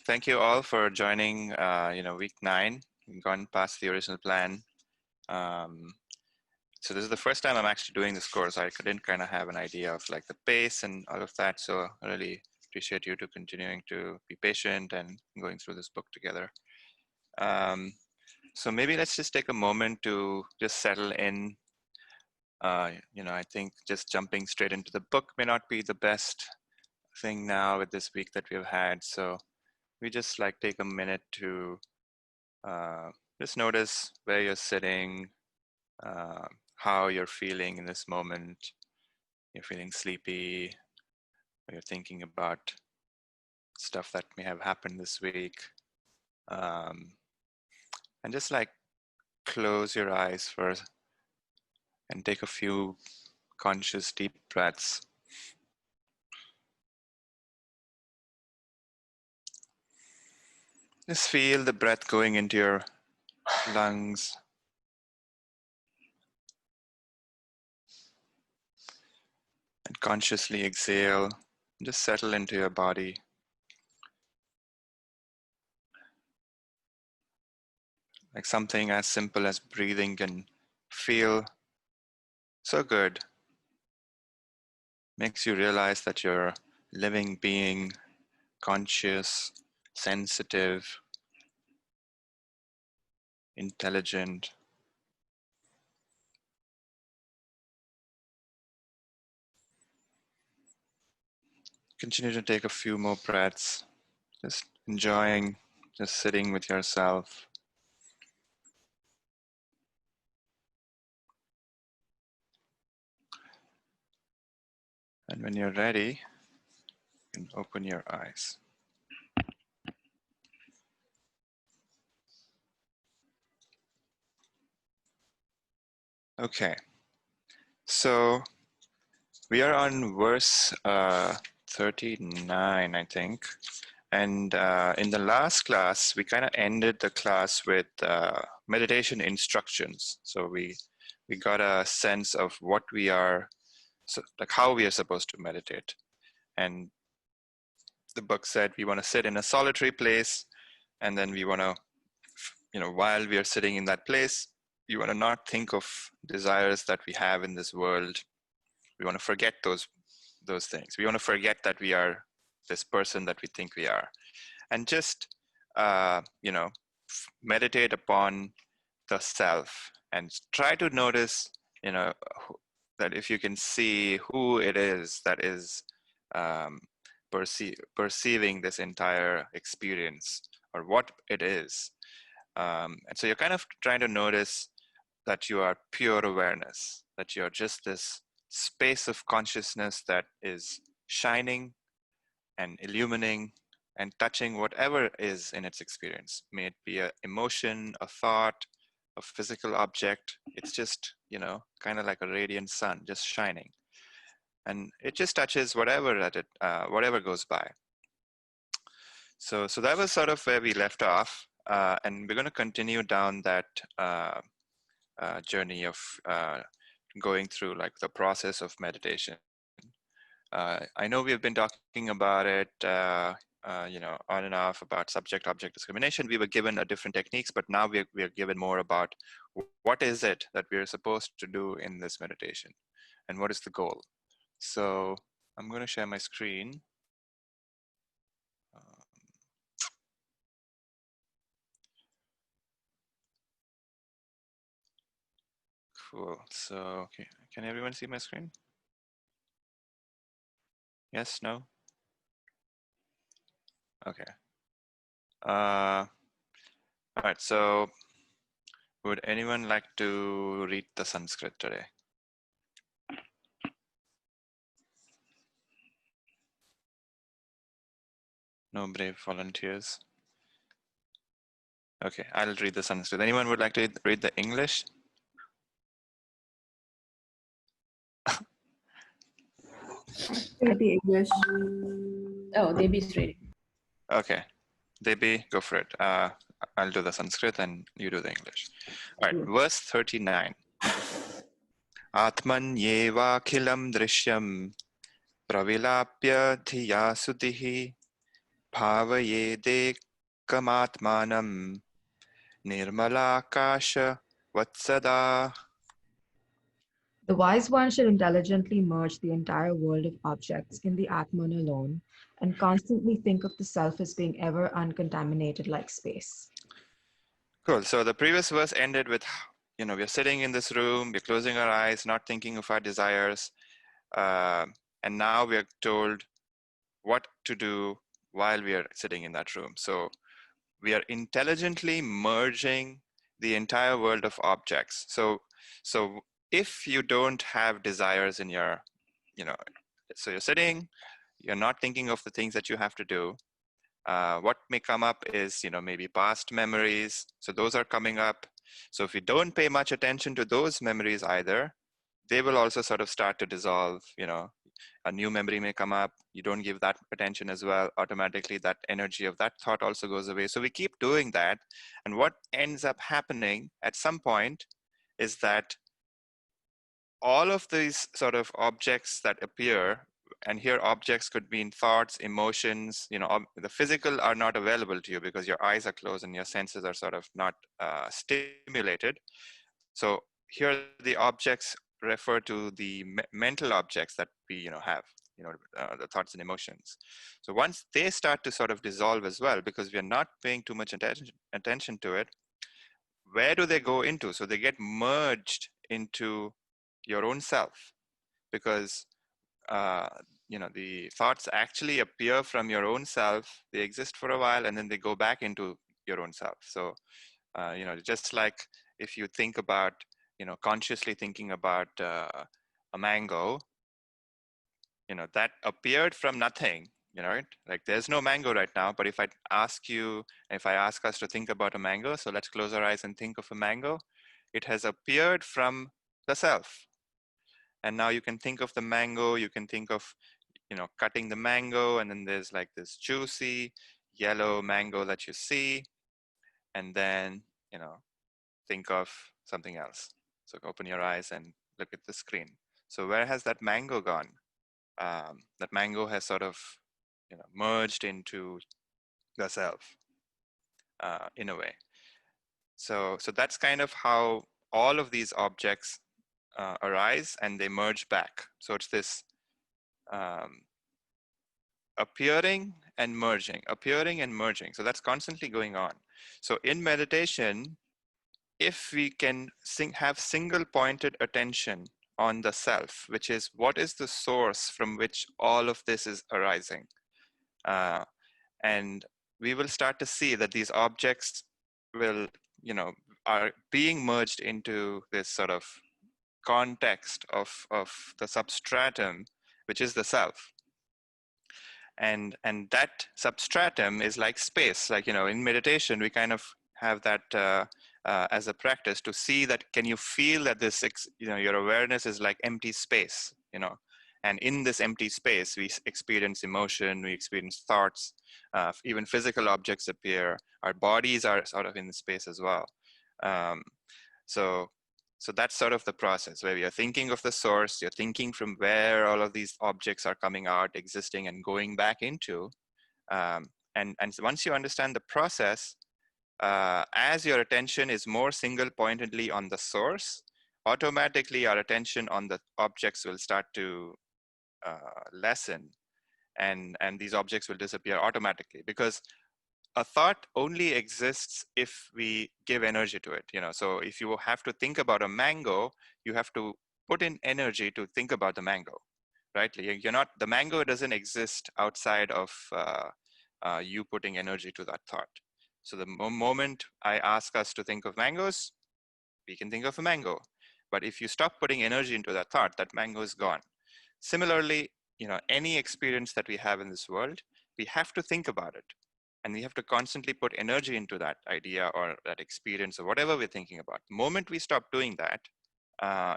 thank you all for joining, week 9. We've gone past the original plan. So this is the first time I'm actually doing this course. I didn't kind of have an idea of like the pace and all of that. So I really appreciate you to continuing to be patient and going through this book together. So maybe let's just take a moment to just settle in. I think just jumping straight into the book may not be the best thing now with this week that we've had. So we just like take a minute to just notice where you're sitting, how you're feeling in this moment. You're feeling sleepy, or you're thinking about stuff that may have happened this week. And just like close your eyes first and take a few conscious deep breaths. Just feel the breath going into your lungs. And consciously exhale. Just settle into your body. Like something as simple as breathing can feel so good. Makes you realize that you're a living being, conscious, sensitive, intelligent. Continue to take a few more breaths, just enjoying, just sitting with yourself. And when you're ready, you can open your eyes. Okay, so we are on verse 39, I think. And in the last class, we kind of ended the class with meditation instructions. So we got a sense of what we are, so like how we are supposed to meditate. And the book said we want to sit in a solitary place, and then we want to, while we are sitting in that place, we want to not think of desires that we have in this world. We want to forget those things. We want to forget that we are this person that we think we are, and just meditate upon the self and try to notice that if you can see who it is that is perceiving this entire experience, or what it is. And so you're kind of trying to notice that you are pure awareness, that you're just this space of consciousness that is shining and illuminating and touching whatever is in its experience. May it be an emotion, a thought, a physical object. It's just, kind of like a radiant sun, just shining. And it just touches whatever whatever goes by. So that was sort of where we left off. And we're going to continue down that journey of going through like the process of meditation. I know we've been talking about it, on and off about subject-object discrimination. We were given a different techniques, but now we are given more about what is it that we are supposed to do in this meditation, and what is the goal. So I'm going to share my screen. Cool. So okay. Can everyone see my screen? Yes, no? Okay. All right, so would anyone like to read the Sanskrit today? No brave volunteers? Okay, I'll read the Sanskrit. Anyone would like to read the English? Read the English. Oh, Debbie's reading. Okay, Debbie, go for it. I'll do the Sanskrit and you do the English. All right, verse 39. Atman yeva khilam drishyam pravilapya dhiya sudhihi bhavayedekamatmanam nirmalakasha vatsada. The wise one should intelligently merge the entire world of objects in the Atman alone and constantly think of the self as being ever uncontaminated like space. Cool. So the previous verse ended with, we're sitting in this room, we're closing our eyes, not thinking of our desires. And now we are told what to do while we are sitting in that room. So we are intelligently merging the entire world of objects. So if you don't have desires in your, so you're sitting, you're not thinking of the things that you have to do. What may come up is, maybe past memories. So those are coming up. So if we don't pay much attention to those memories either, they will also sort of start to dissolve. A new memory may come up. You don't give that attention as well. Automatically, that energy of that thought also goes away. So we keep doing that. And what ends up happening at some point is that all of these sort of objects that appear, and here objects could mean thoughts, emotions, the physical are not available to you because your eyes are closed and your senses are sort of not stimulated. So here the objects refer to the mental objects that we have, the thoughts and emotions. So once they start to sort of dissolve as well, because we are not paying too much attention to it, where do they go into? So they get merged into your own self, because the thoughts actually appear from your own self. They exist for a while and then they go back into your own self. So just like if you think about, consciously thinking about a mango, that appeared from nothing, right? Like there's no mango right now, but if I ask us to think about a mango, so let's close our eyes and think of a mango, it has appeared from the self. And now you can think of the mango, you can think of, cutting the mango, and then there's like this juicy yellow mango that you see, and then, think of something else. So open your eyes and look at the screen. So where has that mango gone? That mango has sort of, merged into the self in a way. So that's kind of how all of these objects arise and they merge back. So it's this um, appearing and merging, appearing and merging. So that's constantly going on. So in meditation, if we can have single pointed attention on the self, which is what is the source from which all of this is arising. And we will start to see that these objects will, are being merged into this sort of context of the substratum, which is the self. And that substratum is like space. Like, in meditation, we kind of have that as a practice to see that, can you feel that this, your awareness is like empty space, and in this empty space, we experience emotion, we experience thoughts, even physical objects appear. Our bodies are sort of in the space as well. Um, so that's sort of the process where you're thinking of the source, you're thinking from where all of these objects are coming out, existing, and going back into. And once you understand the process, as your attention is more single-pointedly on the source, automatically our attention on the objects will start to lessen, and these objects will disappear automatically, because a thought only exists if we give energy to it. So if you have to think about a mango, you have to put in energy to think about the mango, right? The mango doesn't exist outside of you putting energy to that thought. So the moment I ask us to think of mangoes, we can think of a mango. But if you stop putting energy into that thought, that mango is gone. Similarly, any experience that we have in this world, we have to think about it. And we have to constantly put energy into that idea or that experience or whatever we're thinking about. The moment we stop doing that,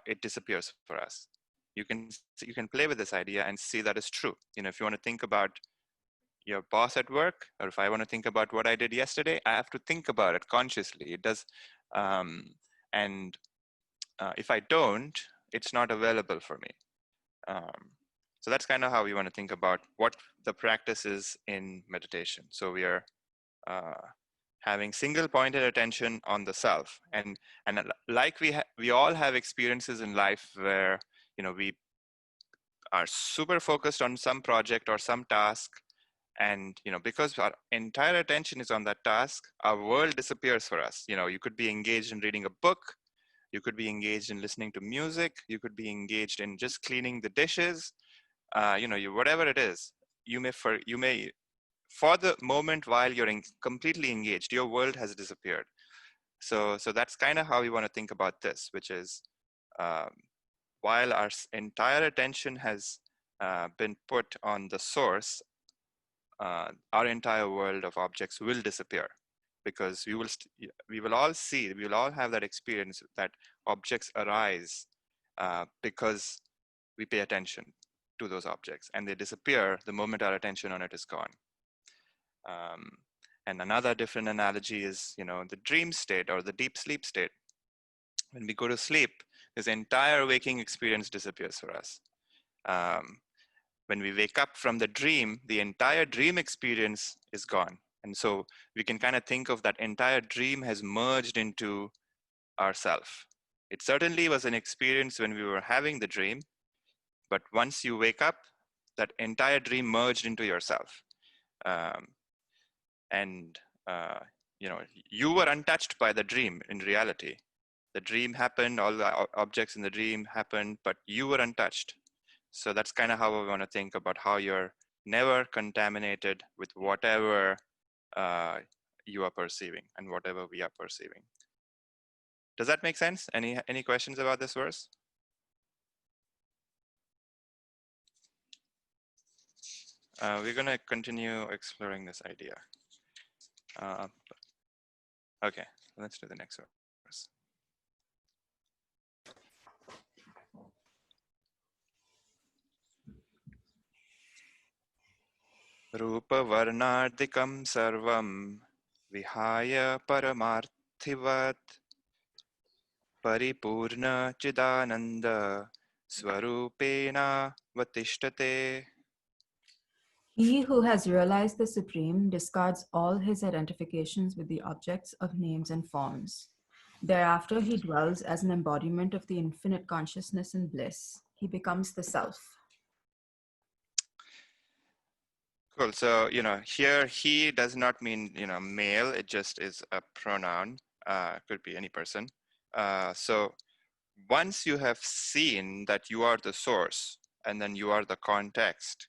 it disappears for us. You can play with this idea and see that it's true. If you want to think about your boss at work, or if I want to think about what I did yesterday, I have to think about it consciously. It does, and if I don't, it's not available for me. Um, So that's kind of how we want to think about what the practice is in meditation. So we are having single pointed attention on the self, and like we all have experiences in life where we are super focused on some project or some task, and because our entire attention is on that task, our world disappears for us. You could be engaged in reading a book, you could be engaged in listening to music, you could be engaged in just cleaning the dishes, whatever it is. You may for the moment while you're completely engaged, your world has disappeared. So that's kind of how we want to think about this, which is um, while our entire attention has been put on the source, our entire world of objects will disappear, because we will all have that experience that objects arise because we pay attention to those objects, and they disappear the moment our attention on it is gone. Um, and another different analogy is, the dream state or the deep sleep state. When we go to sleep, this entire waking experience disappears for us. When we wake up from the dream, the entire dream experience is gone. And so we can kind of think of that entire dream has merged into ourself. It certainly was an experience when we were having the dream, but once you wake up, that entire dream merged into yourself. Um, and you were untouched by the dream in reality. The dream happened, all the objects in the dream happened, but you were untouched. So that's kind of how I want to think about how you're never contaminated with whatever you are perceiving and whatever we are perceiving. Does that make sense? Any questions about this verse? We're going to continue exploring this idea. Okay, let's do the next verse. Rupavarnadikam sarvam vihaya paramarthivat paripurna chidananda swarupena vatishtate. He who has realized the Supreme discards all his identifications with the objects of names and forms. Thereafter, he dwells as an embodiment of the infinite consciousness and bliss. He becomes the self. Cool. So, here he does not mean, male. It just is a pronoun. Could be any person. So once you have seen that you are the source and then you are the context,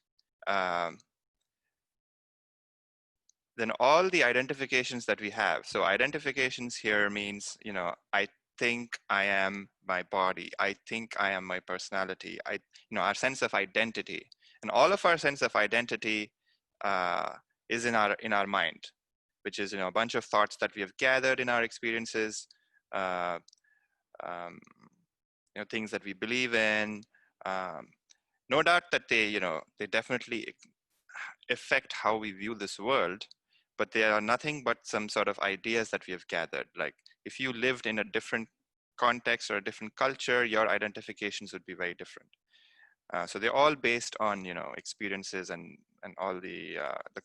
then all the identifications that we have. So identifications here means, I think I am my body. I think I am my personality. Our sense of identity, and all of our sense of identity is in our mind, which is, a bunch of thoughts that we have gathered in our experiences, things that we believe in. No doubt that they definitely affect how we view this world, but they are nothing but some sort of ideas that we have gathered. Like if you lived in a different context or a different culture, your identifications would be very different. So they're all based on experiences and all the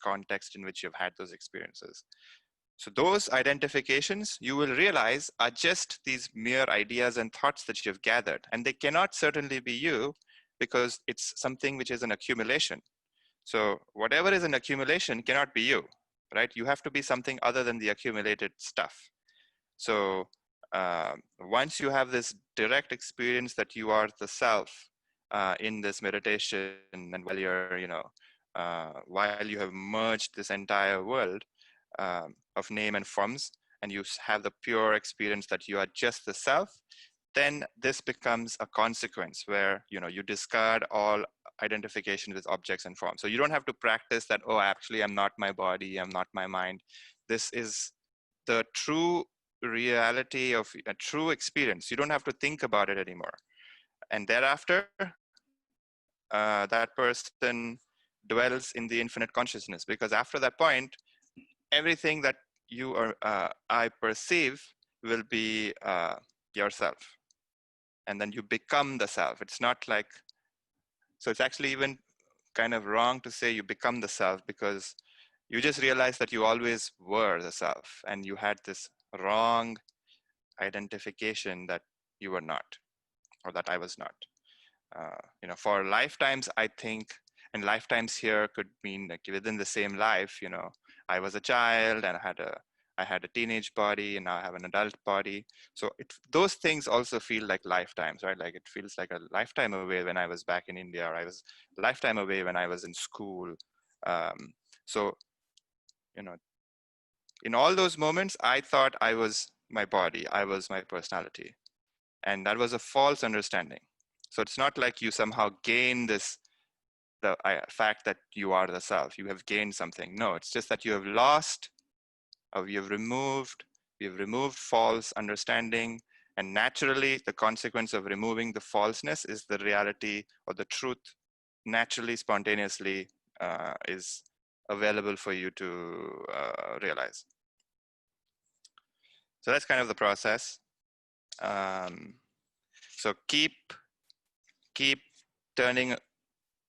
context in which you've had those experiences. So those identifications, you will realize, are just these mere ideas and thoughts that you've gathered, and they cannot certainly be you, because it's something which is an accumulation. So whatever is an accumulation cannot be you, right? You have to be something other than the accumulated stuff. So once you have this direct experience that you are the self in this meditation, and while you're, while you have merged this entire world of name and forms, and you have the pure experience that you are just the self, then this becomes a consequence where you discard all identification with objects and forms. So you don't have to practice that, oh, actually I'm not my body, I'm not my mind. This is the true reality of a true experience. You don't have to think about it anymore. And thereafter, that person dwells in the infinite consciousness, because after that point, everything that you or I perceive will be yourself. And then you become the self. It's not like So it's actually even kind of wrong to say you become the self, because you just realize that you always were the self, and you had this wrong identification that you were not, or that I was not. For lifetimes, I think, and lifetimes here could mean like within the same life. I was a child and I had a teenage body, and now I have an adult body. So those things also feel like lifetimes, right? Like it feels like a lifetime away when I was back in India, or I was a lifetime away when I was in school. So, in all those moments, I thought I was my body, I was my personality. And that was a false understanding. So it's not like you somehow gain the fact that you are the self. You have gained something. No, it's just that you have lost, or you have removed false understanding. And naturally, the consequence of removing the falseness is the reality, or the truth naturally, spontaneously is available for you to realize. So that's kind of the process. So keep turning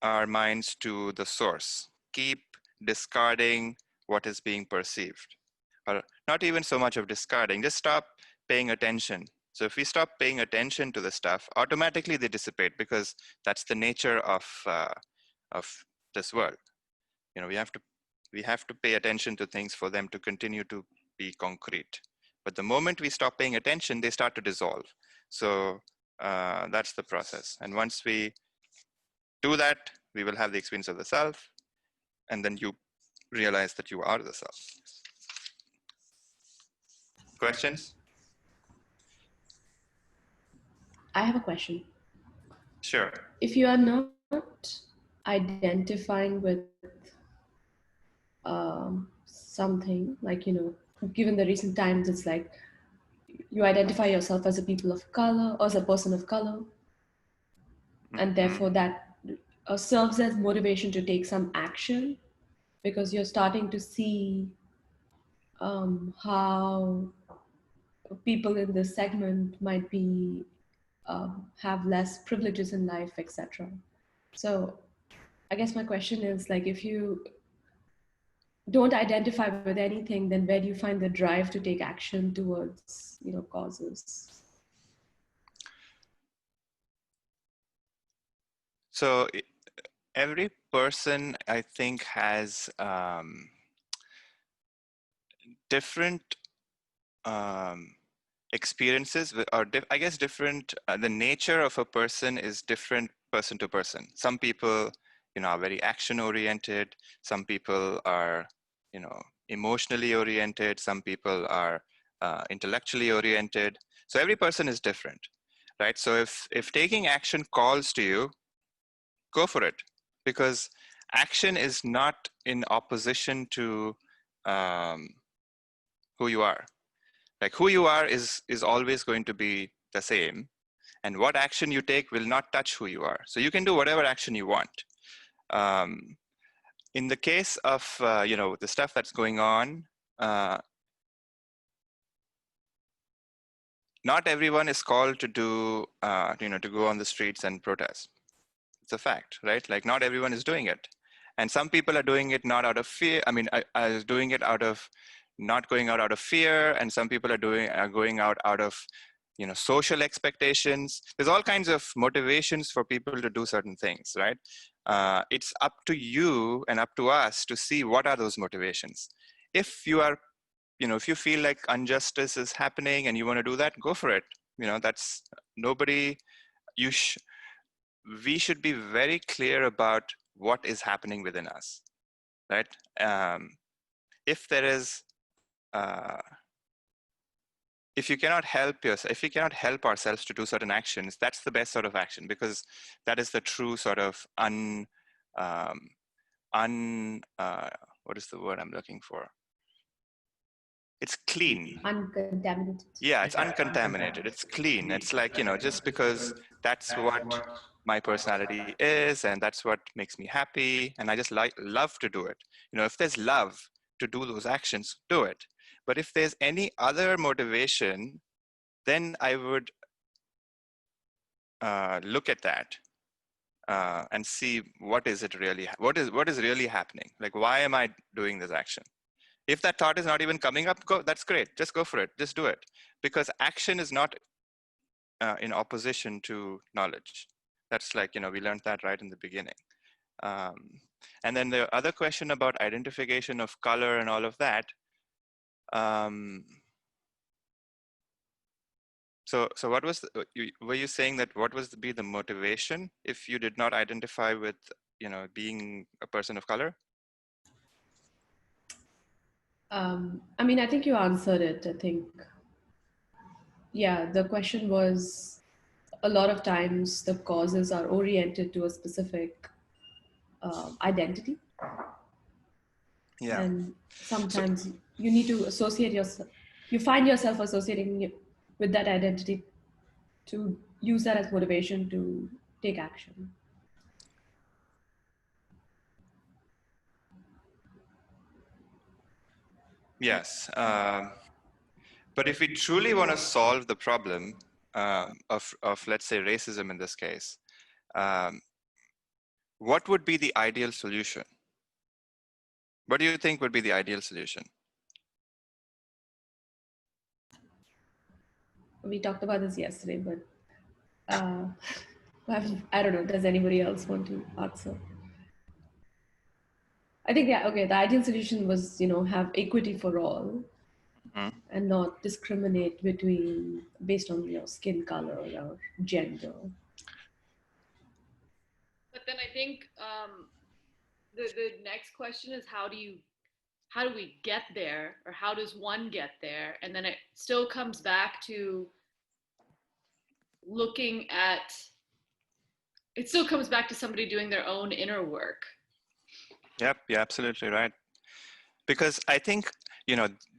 our minds to the source. Keep discarding what is being perceived, or not even so much of discarding, just stop paying attention. So if we stop paying attention to the stuff, automatically they dissipate, because that's the nature of this world. We have to pay attention to things for them to continue to be concrete. But the moment we stop paying attention, they start to dissolve. So that's the process. And once we do that, we will have the experience of the self, and then you realize that you are the self. Questions? I have a question. Sure. If you are not identifying with something, like, given the recent times, it's like you identify yourself as a people of color or as a person of color, and therefore that serves as motivation to take some action, because you're starting to see how people in this segment might be have less privileges in life, etc. So I guess my question is, like, if you don't identify with anything, then where do you find the drive to take action towards, causes? So every person, I think, has different experiences, or I guess different. The nature of a person is different person to person. Some people, are very action oriented. Some people are, emotionally oriented. Some people are intellectually oriented. So every person is different, right? So if taking action calls to you, go for it, because action is not in opposition to who you are. Like, who you are is always going to be the same, and what action you take will not touch who you are. So you can do whatever action you want. In the case of the stuff that's going on, not everyone is called to do to go on the streets and protest. It's a fact, right? Like, not everyone is doing it, and some people are doing it not out of fear. I mean, I doing it out of not going out of fear, and some people are going out of social expectations. There's all kinds of motivations for people to do certain things, right? It's up to you and up to us to see what are those motivations. If you are, if you feel like injustice is happening and you want to do that, go for it. That's nobody. We should be very clear about what is happening within us, right? If there is if you cannot help yourself, if we cannot help ourselves to do certain actions, that's the best sort of action, because that is the true sort of what is the word I'm looking for? It's clean. Uncontaminated. Yeah, it's uncontaminated. It's clean. It's like, just because that's what my personality is, and that's what makes me happy, and I just love to do it. If there's love to do those actions, do it. But if there's any other motivation, then I would look at that. and see what is really happening. Like, why am I doing this action? If that thought is not even coming up, that's great. Just go for it. Just do it. Because action is not in opposition to knowledge. That's like, we learned that right in the beginning. Um, and then the other question about identification of color and all of that. So what was were you saying that what was be the motivation if you did not identify with being a person of color? I mean, I think you answered it. I think, yeah, the question was a lot of times the causes are oriented to a specific identity. Yeah. And So sometimes you need to associate yourself, you find yourself associating with that identity to use that as motivation to take action. yes, but if we truly want to solve the problem of let's say racism in this case, what would be the ideal solution? What do you think would be the ideal solution? We talked about this yesterday, but I don't know. Does anybody else want to answer? I think, yeah, okay. The ideal solution was, have equity for all Hmm? and not discriminate between based on skin color or gender. But then I think the next question is how do we get there, or how does one get there? And then it still comes back to looking at it still comes back to somebody doing their own inner work. Yep, you're absolutely right. Because I think,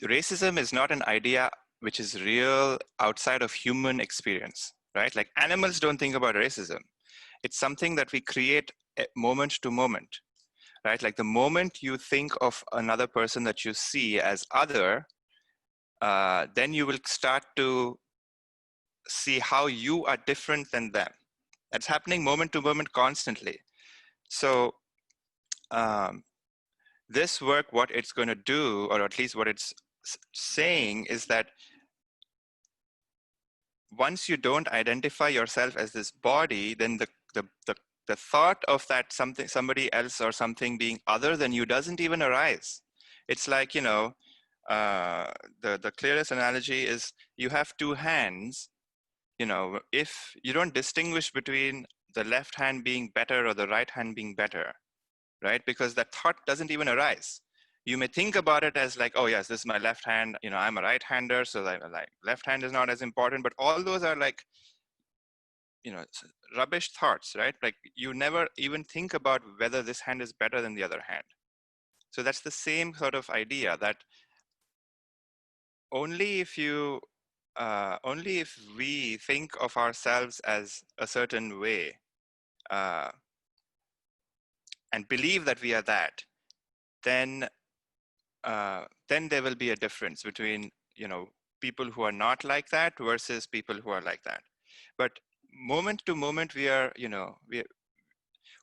racism is not an idea which is real outside of human experience, right? Like animals don't think about racism. It's something that we create moment to moment, right? Like the moment you think of another person that you see as other, then you will start to see how you are different than them. That's happening moment to moment constantly. So this work, what it's going to do, or at least what it's saying, is that once you don't identify yourself as this body, then the thought of that somebody else or something being other than you doesn't even arise. It's like, the clearest analogy is you have two hands. If you don't distinguish between the left hand being better or the right hand being better, right? Because that thought doesn't even arise. You may think about it as like, oh yes, this is my left hand, I'm a right-hander, so like left hand is not as important, but all those are like, rubbish thoughts, right? Like you never even think about whether this hand is better than the other hand. So that's the same sort of idea, that only if we think of ourselves as a certain way, and believe that we are that, then there will be a difference between people who are not like that versus people who are like that. But moment to moment, we are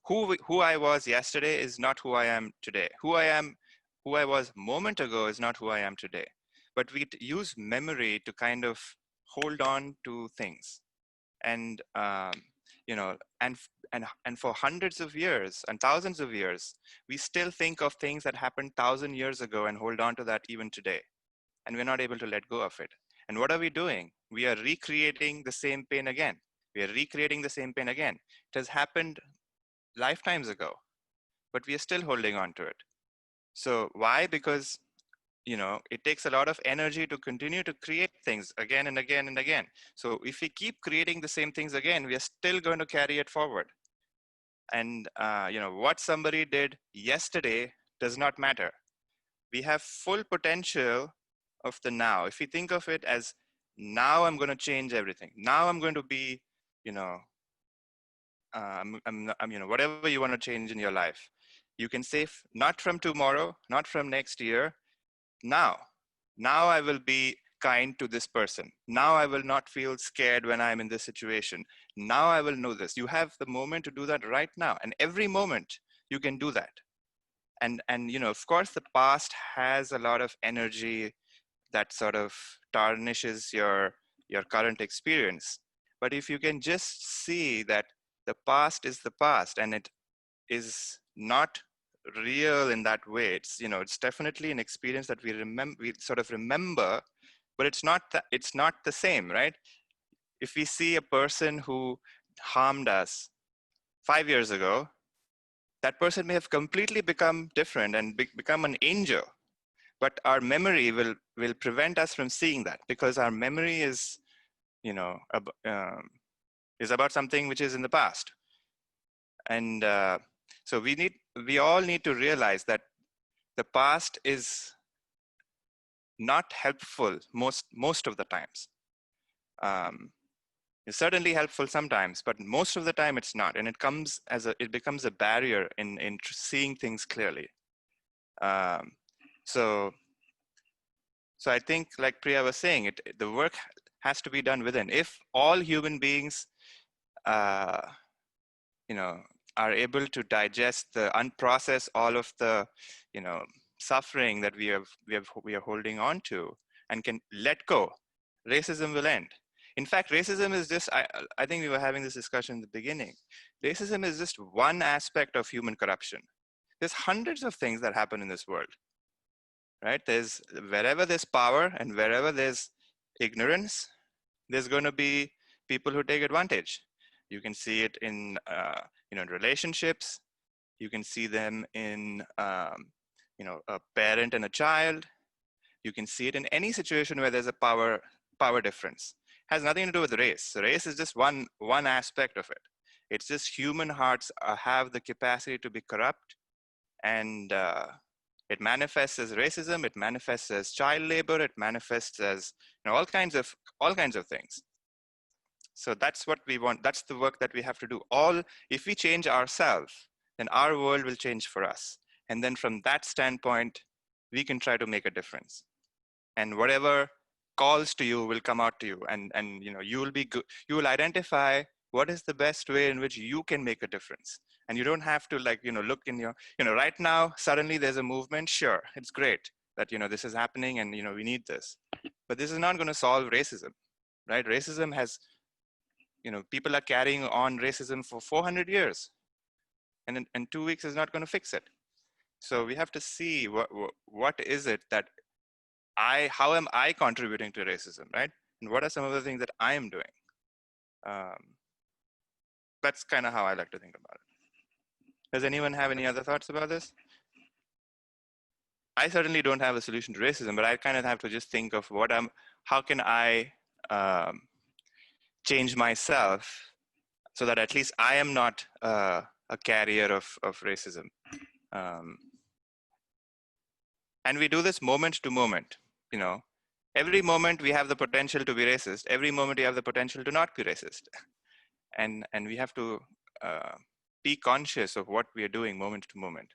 who I was yesterday is not who I am today. Who I was a moment ago is not who I am today. But we use memory to kind of hold on to things, and and for hundreds of years and thousands of years, we still think of things that happened 1,000 years ago and hold on to that even today, and we're not able to let go of it. And what are we doing? We are recreating the same pain again. We are recreating the same pain again. It has happened lifetimes ago, but we are still holding on to it. So why? Because it takes a lot of energy to continue to create things again and again and again. So if we keep creating the same things again, we are still going to carry it forward. And what somebody did yesterday does not matter. We have full potential of the now. If we think of it as, now I'm going to change everything. Now I'm going to be, whatever you want to change in your life. You can say, not from tomorrow, not from next year, now I will be kind to this person. Now I will not feel scared when I'm in this situation. Now I will know this. You have the moment to do that right now. And every moment you can do that. And of course, the past has a lot of energy that sort of tarnishes your current experience. But if you can just see that the past is the past and it is not real in that way, it's definitely an experience that we sort of remember, but it's not the same, right? If we see a person who harmed us 5 years ago, that person may have completely become different and become an angel, but our memory will prevent us from seeing that, because our memory is is about something which is in the past. And so we all need to realize that the past is not helpful most of the times. It's certainly helpful sometimes, but most of the time it's not, and it becomes a barrier in seeing things clearly. So I think, like Priya was saying, the work has to be done within. If all human beings, are able to digest unprocess all of the, suffering that we are holding on to, and can let go, racism will end. In fact, racism is just, I think we were having this discussion in the beginning. Racism is just one aspect of human corruption. There's hundreds of things that happen in this world, right? Wherever there's power and wherever there's ignorance, there's going to be people who take advantage. You can see it in, relationships. You can see them in, a parent and a child. You can see it in any situation where there's a power difference. It has nothing to do with race. So race is just one aspect of it. It's just human hearts have the capacity to be corrupt, and it manifests as racism. It manifests as child labor. It manifests as all kinds of things. So that's what we want. That's the work that we have to do. If we change ourselves, then our world will change for us. And then from that standpoint, we can try to make a difference. And whatever calls to you will come out to you. And you will be good. You will identify what is the best way in which you can make a difference. And you don't have to look in your, right now, suddenly there's a movement. Sure, it's great that, this is happening and, we need this. But this is not going to solve racism, right? Racism has, people are carrying on racism for 400 years. And 2 weeks is not going to fix it. So we have to see what is it that how am I contributing to racism, right? And what are some of the things that I am doing? That's kind of how I like to think about it. Does anyone have any other thoughts about this? I certainly don't have a solution to racism, but I kind of have to just think of how can I change myself so that at least I am not a carrier of racism. And we do this moment to moment, every moment we have the potential to be racist. Every moment we have the potential to not be racist. And we have to be conscious of what we are doing moment to moment.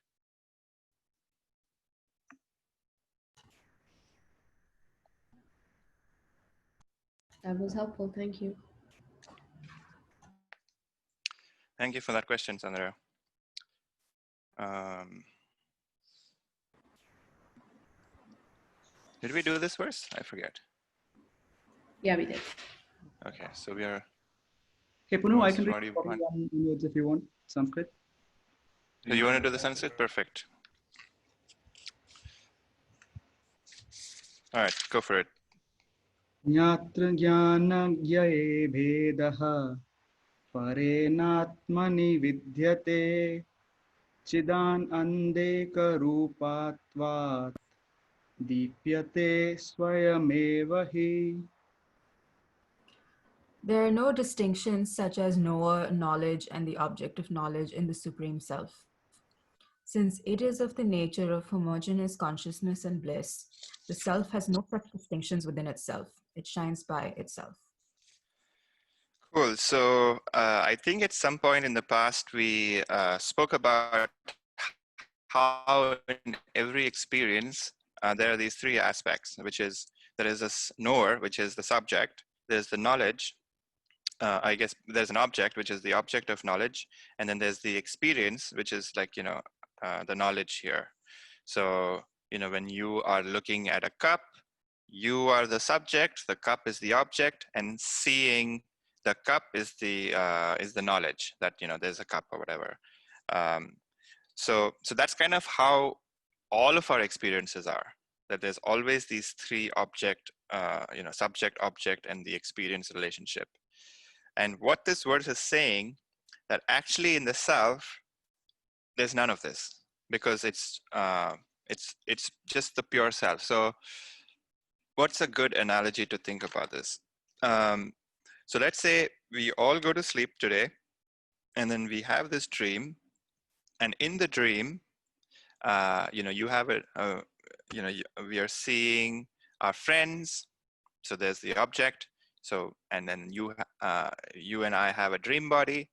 That was helpful. Thank you. Thank you for that question, Sandra. Did we do this verse? I forget. Yeah, we did. Okay, so we are. Hey, Punu, I can read 41. 41 words if you want, Sanskrit. So you want to do the Sanskrit? Perfect. All right, go for it. Nyatra jnana gyaye bhedaha parenatmani vidyate chidan andeka rupatvat dipyate swayameva hi. There are no distinctions such as knower, knowledge, and the object of knowledge in the Supreme Self. Since it is of the nature of homogeneous consciousness and bliss, the Self has no such distinctions within itself. It shines by itself. Cool. So I think at some point in the past, we spoke about how in every experience, there are these three aspects, which is there is this knower, which is the subject. There's the knowledge. I guess there's an object, which is the object of knowledge. And then there's the experience, which is like, the knowledge here. So, when you are looking at a cup, you are the subject, the cup is the object, and seeing the cup is the knowledge that, there's a cup or whatever. So that's kind of how all of our experiences are, that there's always these three object, subject, object, and the experience relationship. And what this verse is saying, that actually in the self, there's none of this, because it's just the pure self. So what's a good analogy to think about this? So let's say we all go to sleep today, and then we have this dream, and in the dream, you have it, we are seeing our friends. So there's the object. So, and then you and I have a dream body,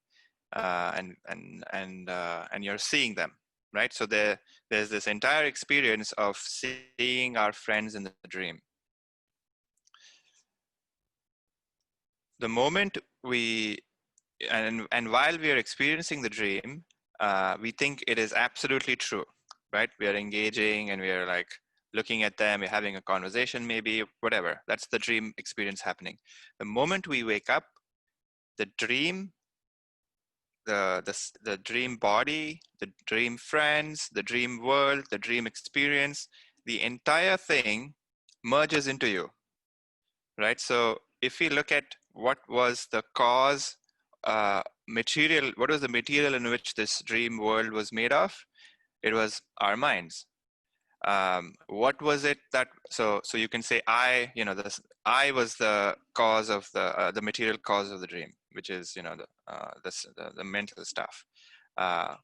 and you're seeing them, right? So there's this entire experience of seeing our friends in the dream. The moment and while we are experiencing the dream, we think it is absolutely true, right? We are engaging and we are like looking at them, we're having a conversation, maybe, whatever. That's the dream experience happening. The moment we wake up, the dream, the dream body, the dream friends, the dream world, the dream experience, the entire thing merges into you, right? So if we look at what was the cause, what was the material in which this dream world was made of? It was our minds. What was it that, so you can say I was the cause of the material cause of the dream, which is, the mental stuff.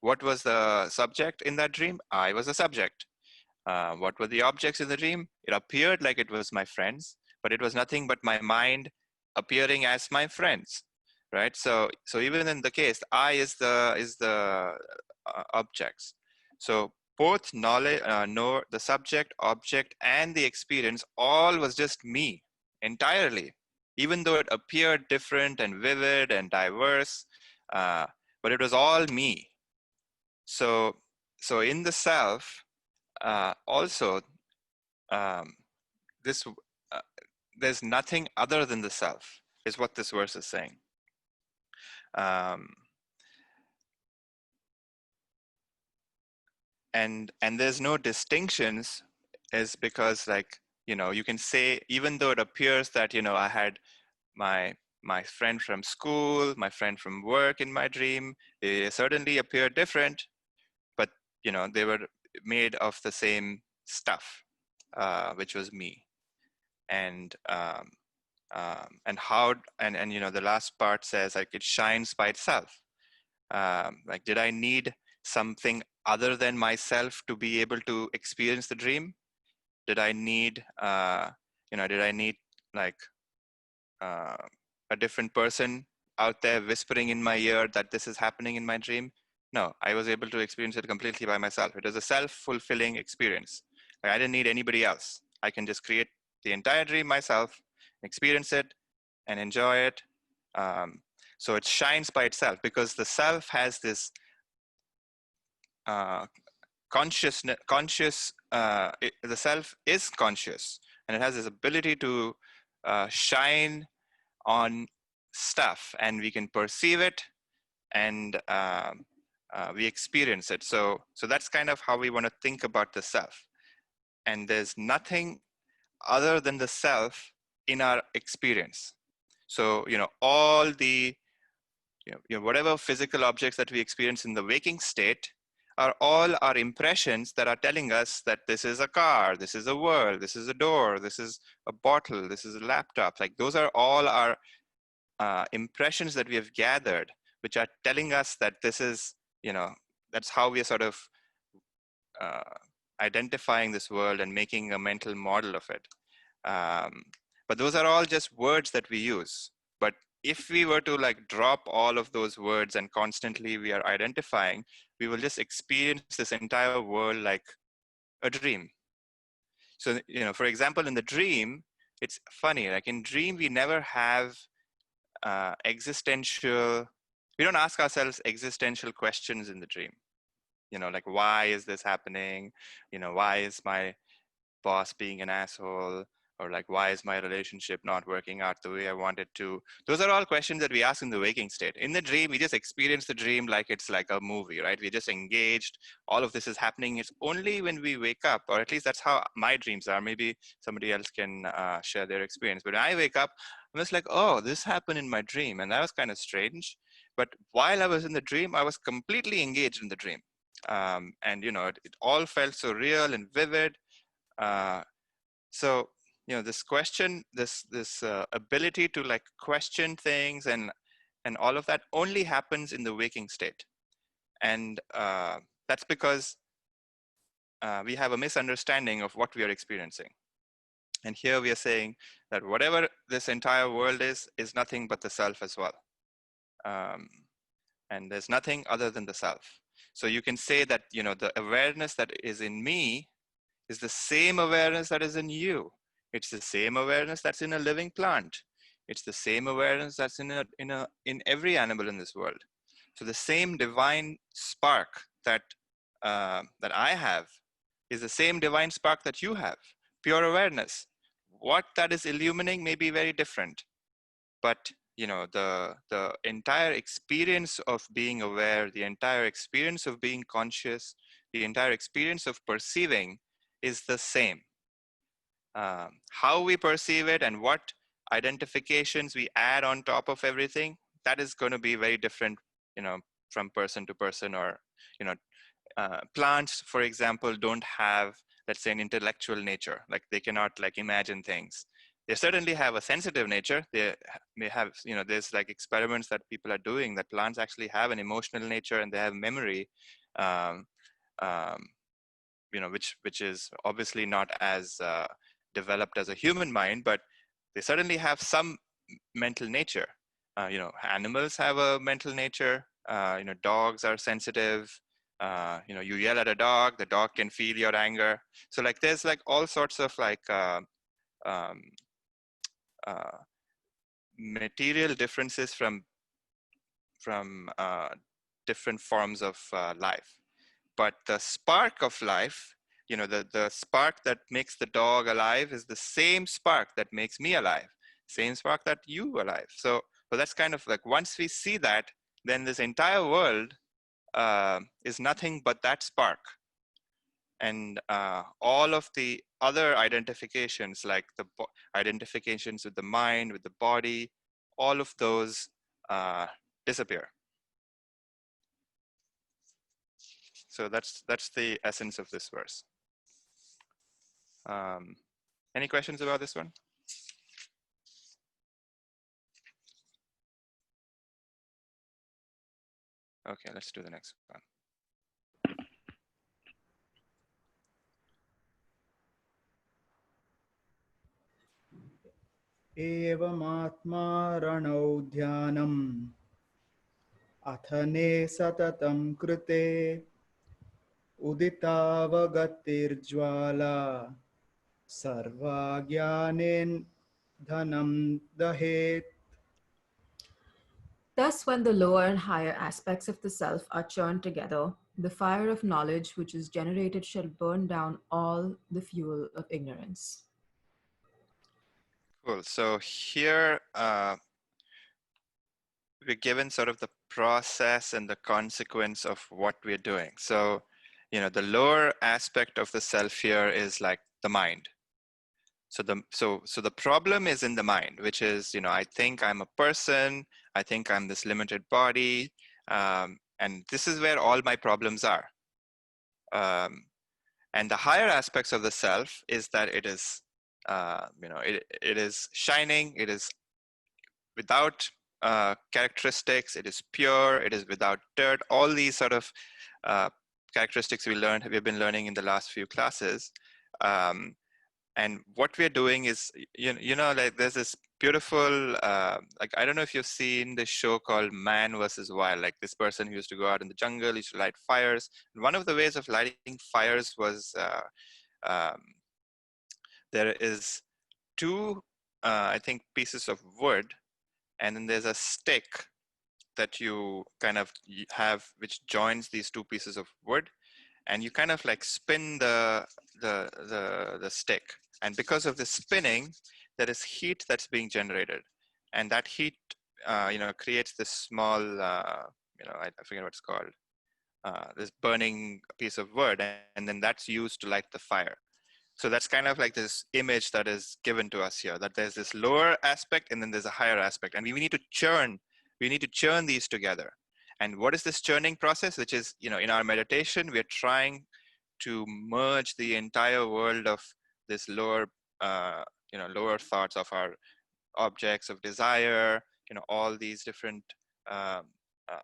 What was the subject in that dream? I was the subject. What were the objects in the dream? It appeared like it was my friends, but it was nothing but my mind appearing as my friends, right? So even in the case, I is the objects. So both knowledge, the subject, object, and the experience, all was just me entirely, even though it appeared different and vivid and diverse, but it was all me. So in the self, also, there's nothing other than the self, is what this verse is saying. And there's no distinctions, is because, like, you can say, even though it appears that, I had my friend from school, my friend from work in my dream, they certainly appear different, but they were made of the same stuff, which was me. And how, and the last part says, like, it shines by itself. Like, did I need something other than myself to be able to experience the dream? Did I need like a different person out there whispering in my ear that this is happening in my dream? No, I was able to experience it completely by myself. It was a self-fulfilling experience. Like, I didn't need anybody else. I can just create the entire dream myself, experience it, and enjoy it. So it shines by itself, because the self has this consciousness. The self is conscious, and it has this ability to shine on stuff, and we can perceive it, and we experience it. So that's kind of how we want to think about the self. And there's nothing other than the self in our experience. So all the whatever physical objects that we experience in the waking state are all our impressions that are telling us that this is a car, this is a world, this is a door, this is a bottle, this is a laptop. Like, those are all our impressions that we have gathered, which are telling us that this is, that's how we are sort of identifying this world and making a mental model of it. But those are all just words that we use. But if we were to, like, drop all of those words and constantly we are identifying, we will just experience this entire world like a dream. So, for example, in the dream, it's funny, like in dream, we never have we don't ask ourselves existential questions in the dream. Like, why is this happening? Why is my boss being an asshole? Or like, why is my relationship not working out the way I want it to? Those are all questions that we ask in the waking state. In the dream, we just experience the dream like it's like a movie, right? We're just engaged. All of this is happening. It's only when we wake up, or at least that's how my dreams are. Maybe somebody else can share their experience. But when I wake up, I'm just like, oh, this happened in my dream. And that was kind of strange. But while I was in the dream, I was completely engaged in the dream. And it all felt so real and vivid. So this question, this ability to like question things and all of that only happens in the waking state. And that's because we have a misunderstanding of what we are experiencing. And here we are saying that whatever this entire world is nothing but the self as well. And there's nothing other than the self. So you can say that, the awareness that is in me is the same awareness that is in you. It's the same awareness that's in a living plant. It's the same awareness that's in every animal in this world. So the same divine spark that I have is the same divine spark that you have. Pure awareness. What that is illumining may be very different, but the entire experience of being aware, the entire experience of being conscious, the entire experience of perceiving is the same. How we perceive it and what identifications we add on top of everything, that is going to be very different, from person to person. Or plants, for example, don't have, let's say, an intellectual nature. Like they cannot like imagine things. They certainly have a sensitive nature. They may have, there's like experiments that people are doing that plants actually have an emotional nature and they have memory, which is obviously not as developed as a human mind, but they certainly have some mental nature. Animals have a mental nature. Dogs are sensitive. You yell at a dog, the dog can feel your anger. So like there's like all sorts of like material differences from different forms of life. But the spark of life, the spark that makes the dog alive is the same spark that makes me alive, same spark that you alive. So that's kind of like, once we see that, then this entire world is nothing but that spark. And all of the other identifications, like the identifications with the mind, with the body, all of those disappear. So that's the essence of this verse. Any questions about this one? Okay, let's do the next one. एवमात्मारणौ ध्यानम् अथने सततं कृते उदितावगतिर्ज्वाला सर्वाज्ञानेन धनं दहेत्. Thus, when the lower and higher aspects of the self are churned together, the fire of knowledge which is generated shall burn down all the fuel of ignorance. Cool. So here we're given sort of the process and the consequence of what we're doing. So, the lower aspect of the self here is like the mind. So the problem is in the mind, which is, I think I'm a person, I think I'm this limited body, and this is where all my problems are. And the higher aspects of the self is that it is, it is shining, it is without characteristics, it is pure, it is without dirt. All these sort of characteristics we've been learning in the last few classes. And what we're doing is, like there's this beautiful, like, I don't know if you've seen this show called Man versus Wild, like this person who used to go out in the jungle, used to light fires. And one of the ways of lighting fires was, there is two I think, pieces of wood, and then there's a stick that you kind of have, which joins these two pieces of wood, and you kind of like spin the stick, and because of the spinning, there is heat that's being generated, and that heat creates this small I forget what it's called, this burning piece of wood, and then that's used to light the fire. So that's kind of like this image that is given to us here, that there's this lower aspect and then there's a higher aspect, and we need to churn these together. And what is this churning process? Which is, in our meditation, we're trying to merge the entire world of this lower thoughts of our objects of desire, all these different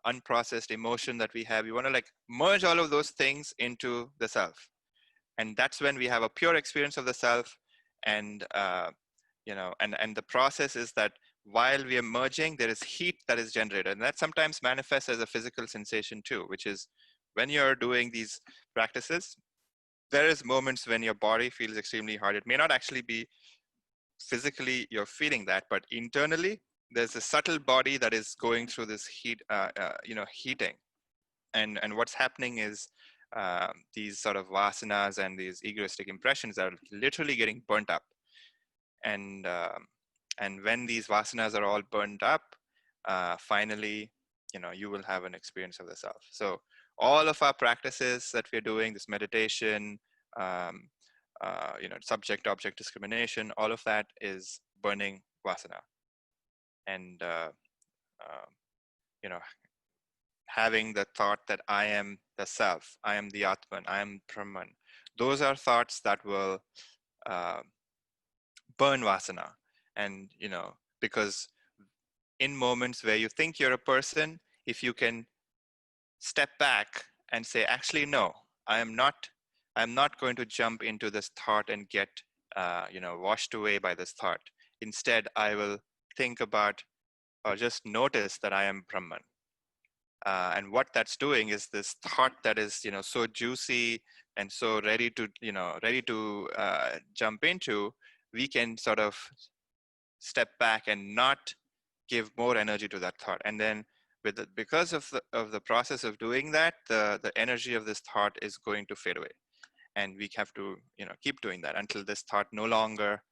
unprocessed emotion that we have. We want to like merge all of those things into the self, and that's when we have a pure experience of the self. And and the process is that while we are merging, there is heat that is generated, and that sometimes manifests as a physical sensation too, which is when you're doing these practices, there is moments when your body feels extremely hard. It may not actually be physically you're feeling that, but internally there's a subtle body that is going through this heating. And what's happening is these sort of vasanas and these egoistic impressions are literally getting burnt up. And when these vasanas are all burnt up, finally, you will have an experience of the self. So all of our practices that we're doing, this meditation, subject-object discrimination, all of that is burning vasana. And having the thought that I am the self, I am the Atman, I am Brahman. Those are thoughts that will burn vasana. And, because in moments where you think you're a person, if you can step back and say, actually, no, I'm not going to jump into this thought and get, washed away by this thought. Instead, I will think about or just notice that I am Brahman. And what that's doing is this thought that is, so juicy and so ready to jump into, we can sort of step back and not give more energy to that thought. And then because of the process of doing that, the energy of this thought is going to fade away. And we have to, keep doing that until this thought no longer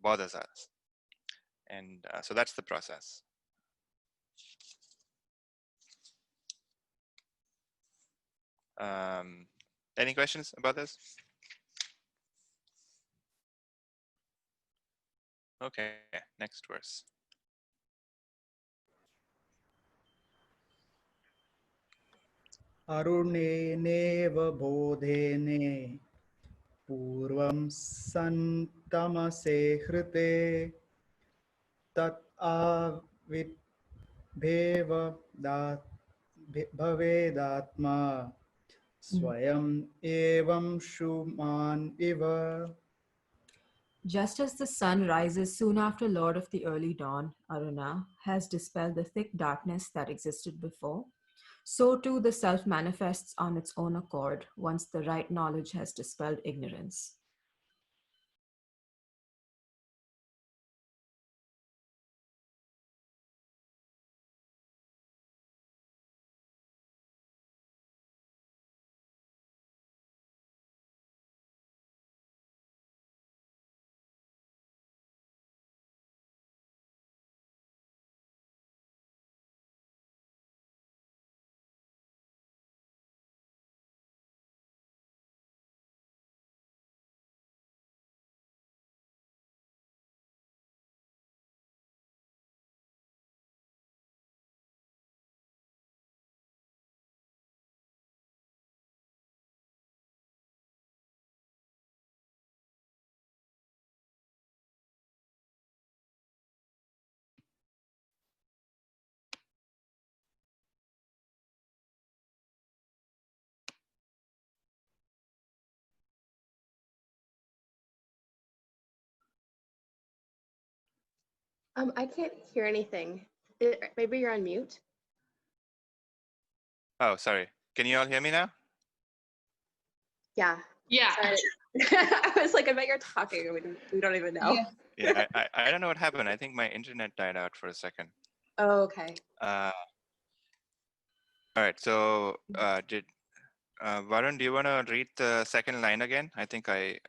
bothers us. And so that's the process. Any questions about this? Okay, next verse. अरुणेनेव बोधेने पूर्वं सन्तमसे हृते तत् आविर्भेव भवेदात्मा स्वयं एवं शुमान् इव. Just as the sun rises soon after Lord of the early dawn, Aruna, has dispelled the thick darkness that existed before, so too the self manifests on its own accord once the right knowledge has dispelled ignorance. I can't hear anything. Maybe you're on mute. Oh, sorry. Can you all hear me now? Yeah. Yeah. Sorry. I was like, I bet you're talking and we don't even know. Yeah. Yeah, I don't know what happened. I think my internet died out for a second. Oh, okay. All right. So Varun, do you want to read the second line again? I think I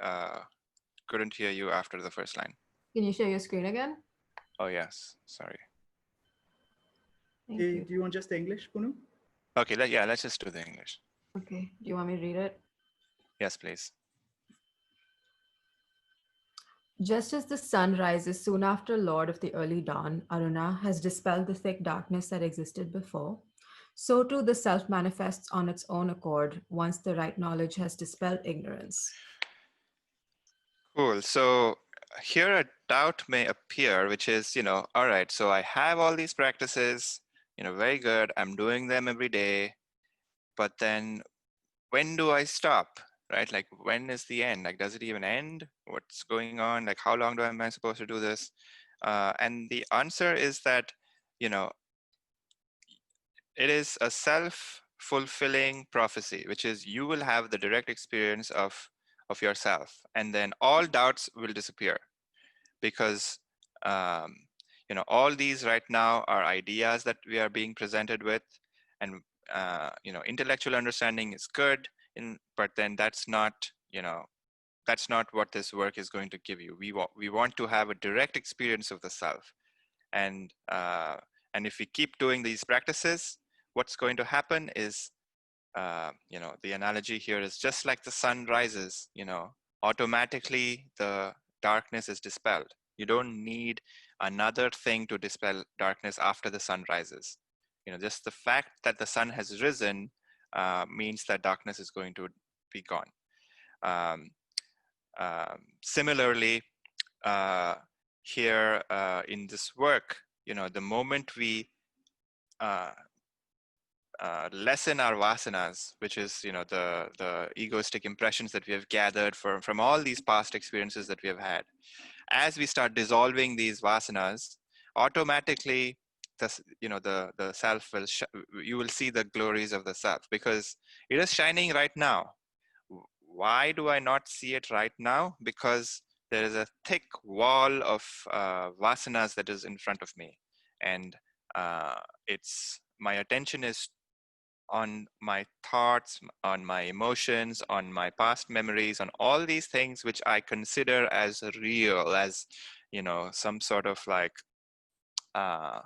couldn't hear you after the first line. Can you share your screen again? Oh, yes. Sorry. Thank Do you. you want just the English, Punu? Okay. Let's just do the English. Okay. Do you want me to read it? Yes, please. Just as the sun rises soon after Lord of the early dawn, Aruna, has dispelled the thick darkness that existed before, so too the self manifests on its own accord once the right knowledge has dispelled ignorance. Cool. So here a doubt may appear, which is, all right, so I have all these practices, very good. I'm doing them every day. But then when do I stop? Right? Like, when is the end? Like, does it even end? What's going on? Like, how long am I supposed to do this? And the answer is that, it is a self-fulfilling prophecy, which is you will have the direct experience of yourself, and then all doubts will disappear, because um, all these right now are ideas that we are being presented with, and intellectual understanding is good, but then that's not what this work is going to give you. We want to have a direct experience of the self, and if we keep doing these practices, what's going to happen is, the analogy here is just like the sun rises, automatically the darkness is dispelled. You don't need another thing to dispel darkness after the sun rises. Just the fact that the sun has risen means that darkness is going to be gone. Similarly, here in this work, the moment we lessen our vasanas, which is the egoistic impressions that we have gathered from all these past experiences that we have had, as we start dissolving these vasanas, automatically the self will you will see the glories of the self, because it is shining right now. Why do I not see it right now? Because there is a thick wall of vasanas that is in front of me, and it's my attention is on my thoughts, on my emotions, on my past memories, on all these things which I consider as real, as some sort of like uh,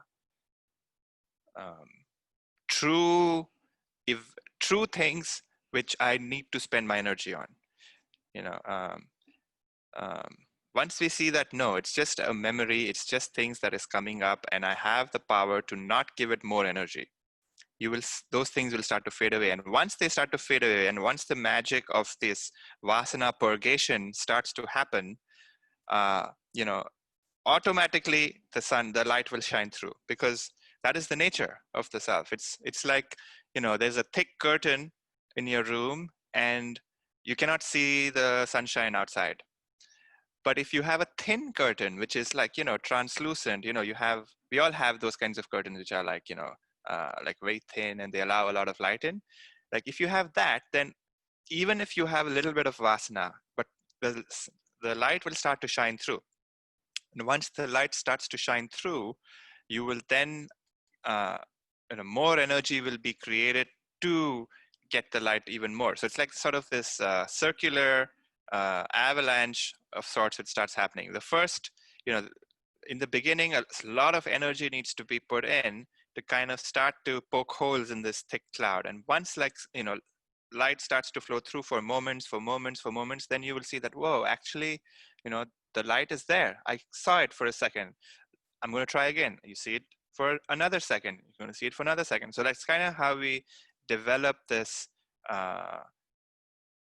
um, true, if true things which I need to spend my energy on. You know, once we see that, no, it's just a memory, it's just things that is coming up, and I have the power to not give it more energy. Those things will start to fade away, and once they start to fade away, and once the magic of this vasana purgation starts to happen, automatically the light will shine through, because that is the nature of the self. It's like, there's a thick curtain in your room and you cannot see the sunshine outside. But if you have a thin curtain, which is like, translucent, we all have those kinds of curtains which are like, like very thin, and they allow a lot of light in. Like, if you have that, then even if you have a little bit of vasana, but the light will start to shine through. And once the light starts to shine through, you will then, more energy will be created to get the light even more. So it's like sort of this circular avalanche of sorts that starts happening. The first, in the beginning, a lot of energy needs to be put in to kind of start to poke holes in this thick cloud. And once, like, light starts to flow through for moments, then you will see that, whoa, actually, the light is there. I saw it for a second. I'm going to try again. You see it for another second. You're going to see it for another second. So that's kind of how we develop this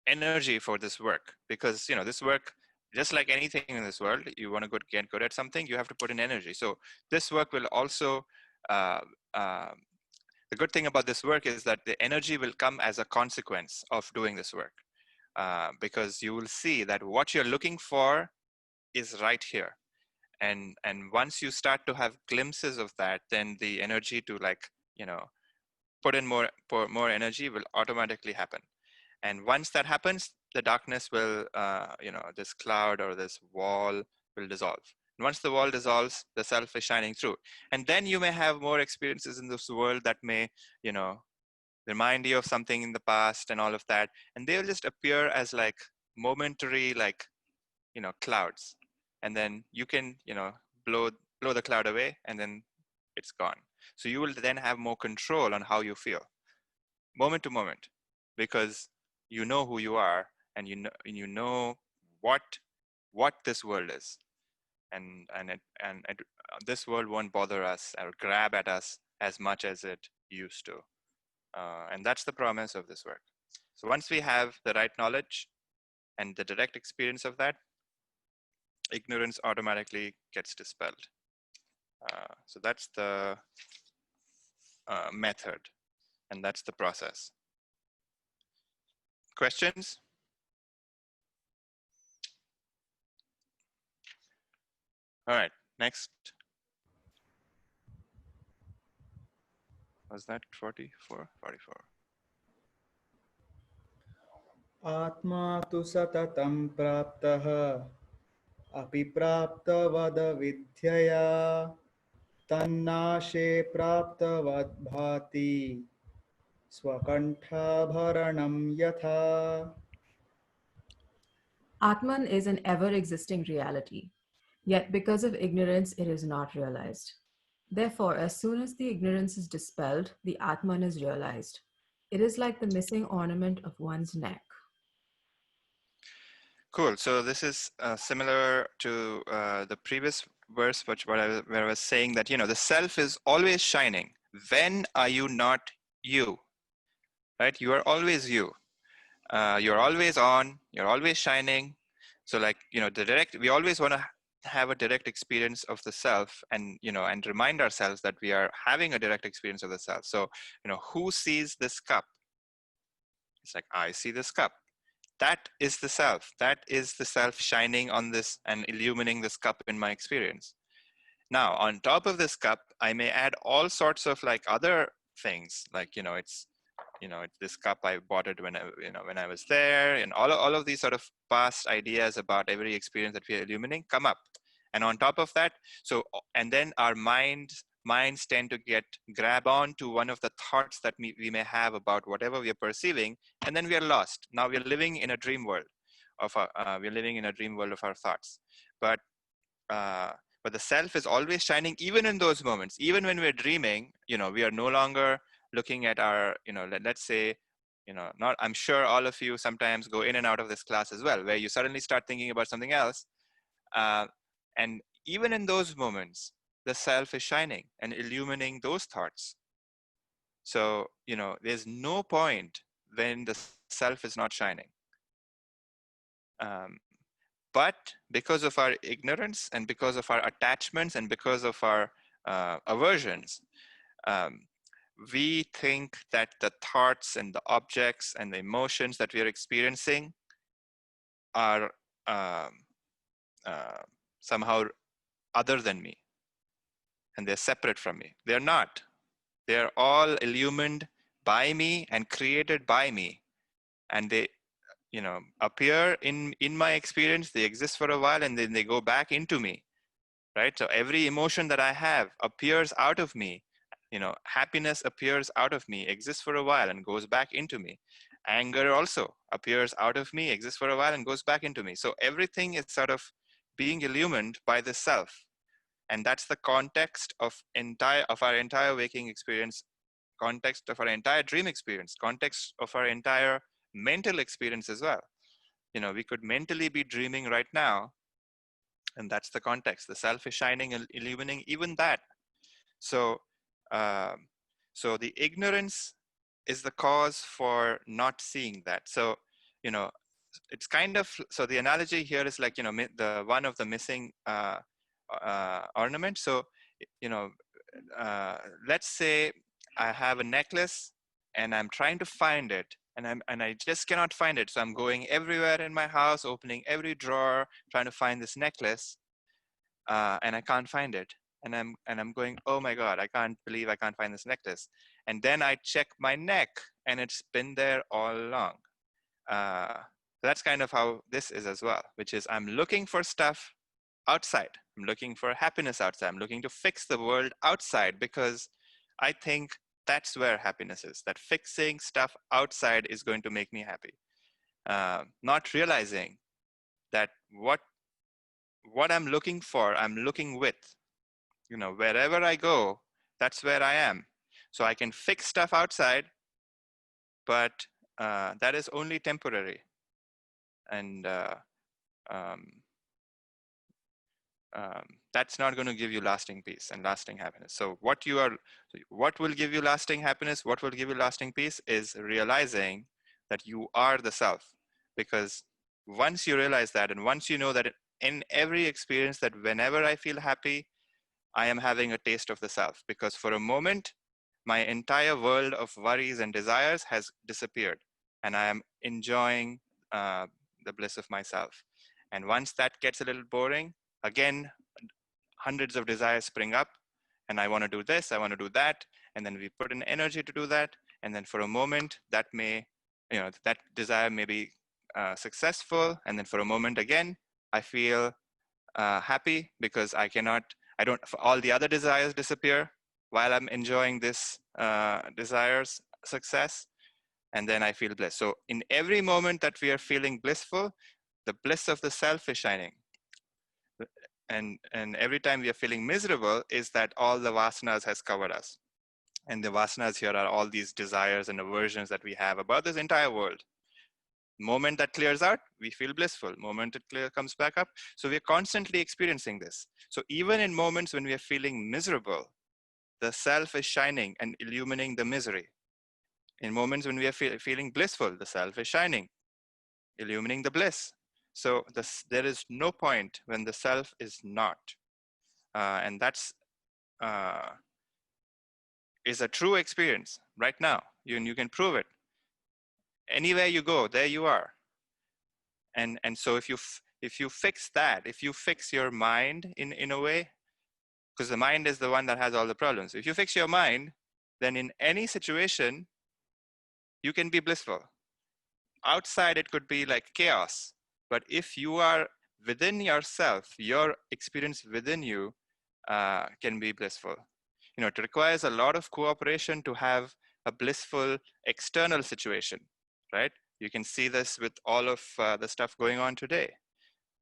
energy for this work. Because, this work, just like anything in this world, you want to get good at something, you have to put in energy. So this work will also, the good thing about this work is that the energy will come as a consequence of doing this work. Because you will see that what you're looking for is right here. And once you start to have glimpses of that, then the energy to, like, put in more energy will automatically happen. And once that happens, the darkness will, this cloud or this wall will dissolve. And once the wall dissolves, the self is shining through. And then you may have more experiences in this world that may, remind you of something in the past and all of that. And they'll just appear as like momentary, like, clouds. And then you can, blow the cloud away and then it's gone. So you will then have more control on how you feel moment to moment, because you know who you are, and you know what this world is, and this world won't bother us or grab at us as much as it used to, and that's the promise of this work. So once we have the right knowledge and the direct experience of that, ignorance automatically gets dispelled. So that's the method, and that's the process. Questions? All right, next. Was that 44? 44. Atma tu satatam praptah api praptavad vidyaya tannashe praptavad bhati swakantha bharanam yatha. Atman is an ever-existing reality, yet because of ignorance, it is not realized. Therefore, as soon as the ignorance is dispelled, the Atman is realized. It is like the missing ornament of one's neck. Cool. So this is similar to the previous verse, where I was saying that, the self is always shining. When are you not you? Right? You are always you. You're always on. You're always shining. So like, we always want to have a direct experience of the self, and, and remind ourselves that we are having a direct experience of the self. So, who sees this cup? It's like, I see this cup. That is the self. That is the self shining on this and illuminating this cup in my experience. Now, on top of this cup, I may add all sorts of like other things, like, it's this cup, I bought it when I was there, and all of these sort of past ideas about every experience that we are illuminating come up. And on top of that, and then our minds tend to grab on to one of the thoughts that we may have about whatever we are perceiving, and then we are lost. Now we are living in a dream world of our thoughts. But the self is always shining, even in those moments. Even when we're dreaming, we are no longer looking at our, let's say, not, I'm sure all of you sometimes go in and out of this class as well, where you suddenly start thinking about something else. And even in those moments, the self is shining and illuminating those thoughts. So, there's no point when the self is not shining. But because of our ignorance and because of our attachments and because of our aversions, we think that the thoughts and the objects and the emotions that we are experiencing are somehow other than me, and they're separate from me. They're not. They're all illumined by me and created by me, and they appear in my experience. They exist for a while and then they go back into me, right? So every emotion that I have appears out of me. Happiness appears out of me, exists for a while and goes back into me. Anger also appears out of me, exists for a while and goes back into me. So everything is sort of being illumined by the self. And that's the context of our entire waking experience, context of our entire dream experience, context of our entire mental experience as well. We could mentally be dreaming right now, and that's the context. The self is shining and illuminating even that. So the ignorance is the cause for not seeing that. So it's kind of, so the analogy here is like, the one of the missing ornament. So let's say I have a necklace and I'm trying to find it, and I just cannot find it. So I'm going everywhere in my house, opening every drawer, trying to find this necklace, and I can't find it. And I'm going, oh my God, I can't believe I can't find this necklace. And then I check my neck, and it's been there all along. So that's kind of how this is as well, which is I'm looking for stuff outside. I'm looking for happiness outside. I'm looking to fix the world outside because I think that's where happiness is, that fixing stuff outside is going to make me happy. Not realizing that what I'm looking for, I'm looking with. Wherever I go, that's where I am. So I can fix stuff outside, but that is only temporary. And that's not going to give you lasting peace and lasting happiness. So what will give you lasting happiness, what will give you lasting peace is realizing that you are the self. Because once you realize that, and once you know that in every experience, that whenever I feel happy, I am having a taste of the self, because for a moment, my entire world of worries and desires has disappeared, and I am enjoying the bliss of myself. And once that gets a little boring, again, hundreds of desires spring up, and I want to do this, I want to do that, and then we put in energy to do that, and then for a moment, that desire may be successful, and then for a moment again, I feel happy because all the other desires disappear while I'm enjoying this desire's success, and then I feel bliss. So in every moment that we are feeling blissful, the bliss of the self is shining. And every time we are feeling miserable is that all the vasanas has covered us. And the vasanas here are all these desires and aversions that we have about this entire world. Moment that clears out, we feel blissful. Moment it comes back up. So we're constantly experiencing this. So even in moments when we are feeling miserable, the self is shining and illumining the misery. In moments when we are feeling blissful, the self is shining, illumining the bliss. So there is no point when the self is not. And that's is a true experience right now. You can prove it. Anywhere you go, there you are. And so if you fix that, if you fix your mind in a way, because the mind is the one that has all the problems. If you fix your mind, then in any situation, you can be blissful. Outside, it could be like chaos. But if you are within yourself, your experience within you can be blissful. It requires a lot of cooperation to have a blissful external situation, right? You can see this with all of the stuff going on today.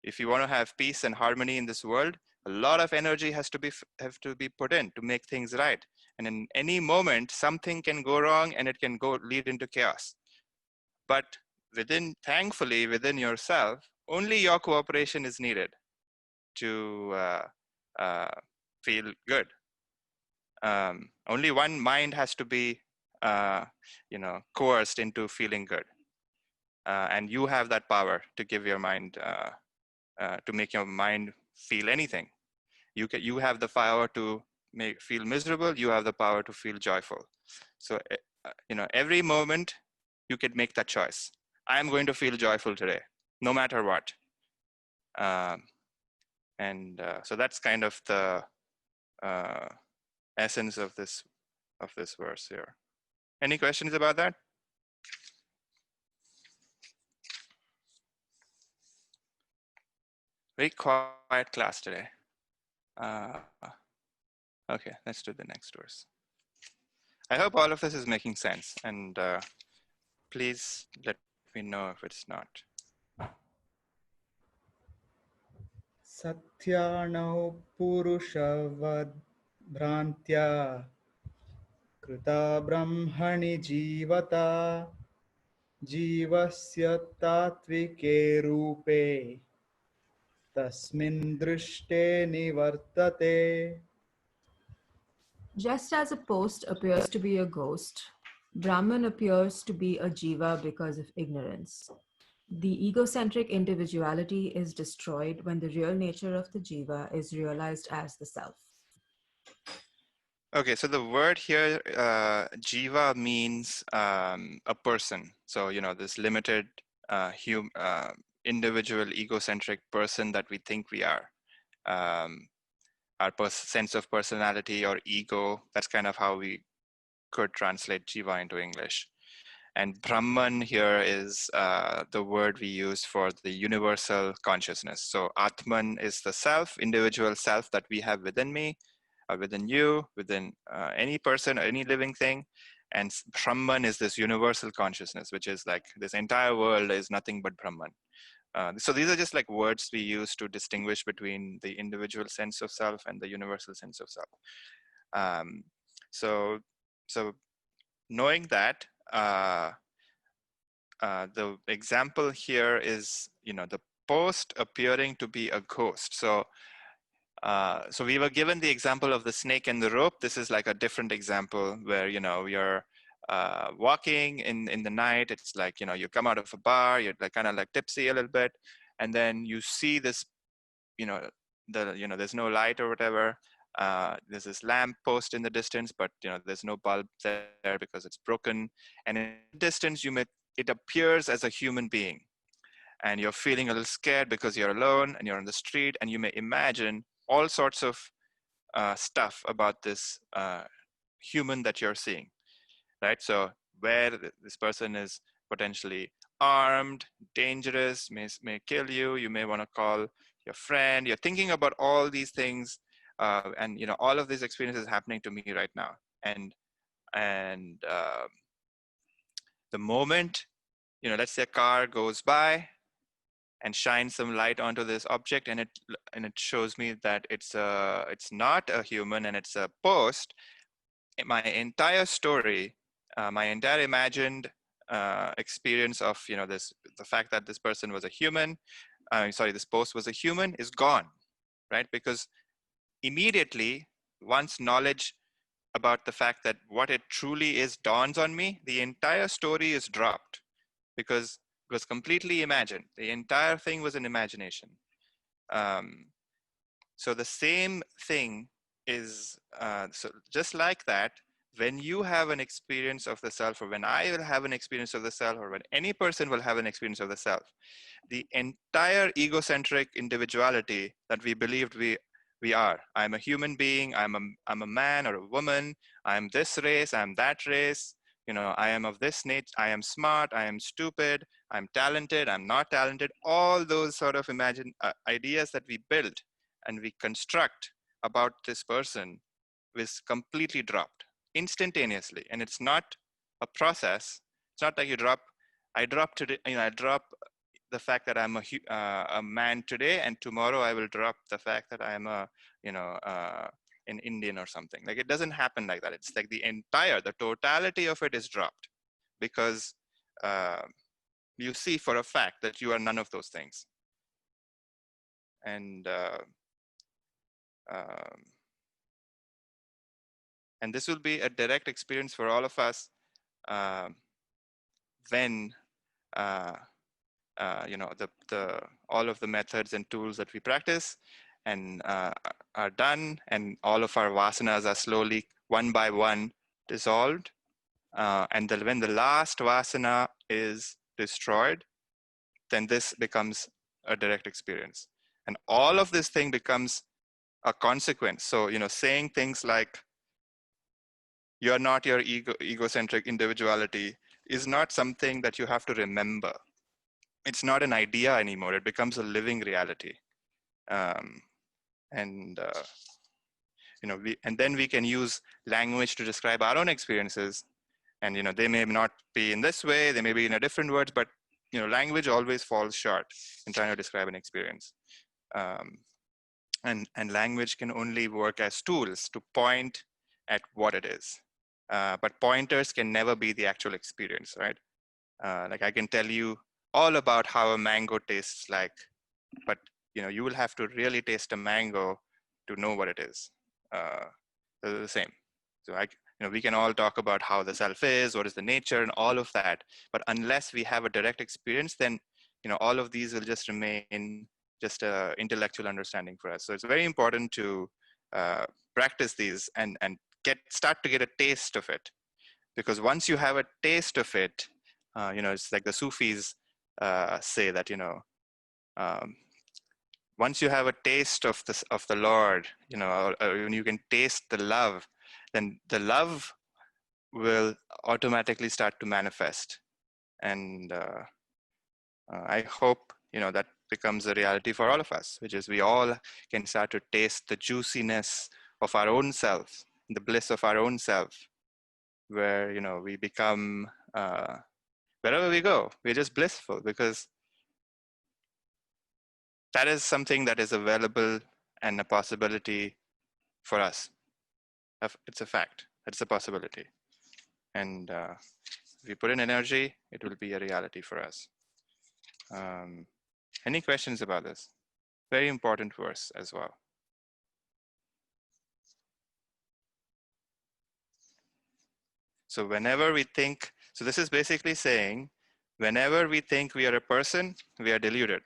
If you want to have peace and harmony in this world, a lot of energy have to be put in to make things right. And in any moment, something can go wrong and it can lead into chaos. But thankfully, within yourself, only your cooperation is needed to feel good. Only one mind has to be, coerced into feeling good. And you have that power to give your mind, to make your mind feel anything. You have the power to feel miserable. You have the power to feel joyful. So, every moment you can make that choice. I am going to feel joyful today, no matter what. So that's kind of the essence of this verse here. Any questions about that? Very quiet class today. Okay, let's do the next verse. I hope all of this is making sense, and please let me know if it's not. Satyano purushavad bhrantya krita brahmani jivata jivasya tatvike rupe tasmin drishte nivartate. Just as a post appears to be a ghost, Brahman appears to be a jiva because of ignorance. The egocentric individuality is destroyed when the real nature of the jiva is realized as the self. Okay, so the word here, jiva, means a person. So, this limited individual egocentric person that we think we are. Our sense of personality or ego, that's kind of how we could translate jiva into English. And Brahman here is the word we use for the universal consciousness. So Atman is the self, individual self that we have within me, or within you, within any person, or any living thing. And Brahman is this universal consciousness, which is like this entire world is nothing but Brahman. So these are just like words we use to distinguish between the individual sense of self and the universal sense of self. So knowing that, the example here is, the post appearing to be a ghost. So we were given the example of the snake and the rope. This is like a different example where, you're walking in the night. It's like, you come out of a bar, you're like kind of like tipsy a little bit, and then you see this, there's no light or whatever. There's this lamp post in the distance, but there's no bulb there because it's broken. And in the distance, it appears as a human being, and you're feeling a little scared because you're alone and you're on the street, and you may imagine all sorts of stuff about this human that you're seeing, right? So where this person is potentially armed, dangerous, may kill you. You may want to call your friend. You're thinking about all these things, and all of these experiences happening to me right now. And the moment, let's say a car goes by and shines some light onto this object, and it shows me that it's not a human and it's a post. My entire story, my entire imagined experience of the fact that this person was a human, this post was a human, is gone, right? Because immediately, once knowledge about the fact that what it truly is dawns on me, the entire story is dropped, because it was completely imagined. The entire thing was an imagination. So the same thing is, so just like that, when you have an experience of the self, or when I will have an experience of the self, or when any person will have an experience of the self, the entire egocentric individuality that we believed we are. I'm a human being, I'm a man or a woman, I'm this race, I'm that race, I am of this nature, I am smart, I am stupid, I'm talented, I'm not talented. All those sort of ideas that we build and we construct about this person is completely dropped instantaneously. And it's not a process. It's not like I drop today, I drop the fact that I'm a man today, and tomorrow I will drop the fact that I am an Indian or something. Like, it doesn't happen like that. It's like the totality of it is dropped, because you see for a fact that you are none of those things. And this will be a direct experience for all of us when all of the methods and tools that we practice and are done, and all of our vasanas are slowly, one by one, dissolved. And when the last vasana is destroyed, then this becomes a direct experience. And all of this thing becomes a consequence. So, saying things like, you're not your egocentric individuality, is not something that you have to remember. It's not an idea anymore. It becomes a living reality. And then we can use language to describe our own experiences. And, they may not be in this way, they may be in a different words, but, language always falls short in trying to describe an experience. And language can only work as tools to point at what it is. But pointers can never be the actual experience, right? Like, I can tell you all about how a mango tastes like, but you will have to really taste a mango to know what it is. They're the same. So we can all talk about how the self is, what is the nature, and all of that. But unless we have a direct experience, then all of these will just remain just an intellectual understanding for us. So it's very important to practice these and start to get a taste of it. Because once you have a taste of it, it's like the Sufis say that, once you have a taste of the Lord, when you can taste the love, then the love will automatically start to manifest. And I hope, that becomes a reality for all of us, which is we all can start to taste the juiciness of our own self, the bliss of our own self, where, we become, wherever we go, we're just blissful, because that is something that is available and a possibility for us. It's a fact. It's a possibility. And if we put in energy, it will be a reality for us. Any questions about this? Very important verse as well. So whenever we think, so this is basically saying, whenever we think we are a person, we are deluded.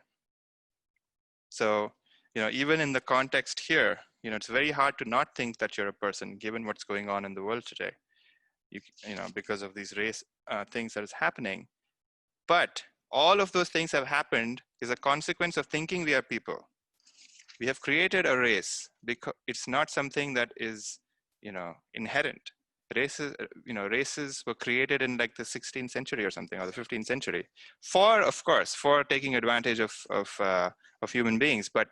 So, even in the context here, it's very hard to not think that you're a person, given what's going on in the world today, because of these race things that is happening. But all of those things have happened is a consequence of thinking we are people. We have created a race because it's not something that is, inherent. Races were created in like the 16th century or something, or the 15th century, of course, for taking advantage of human beings. But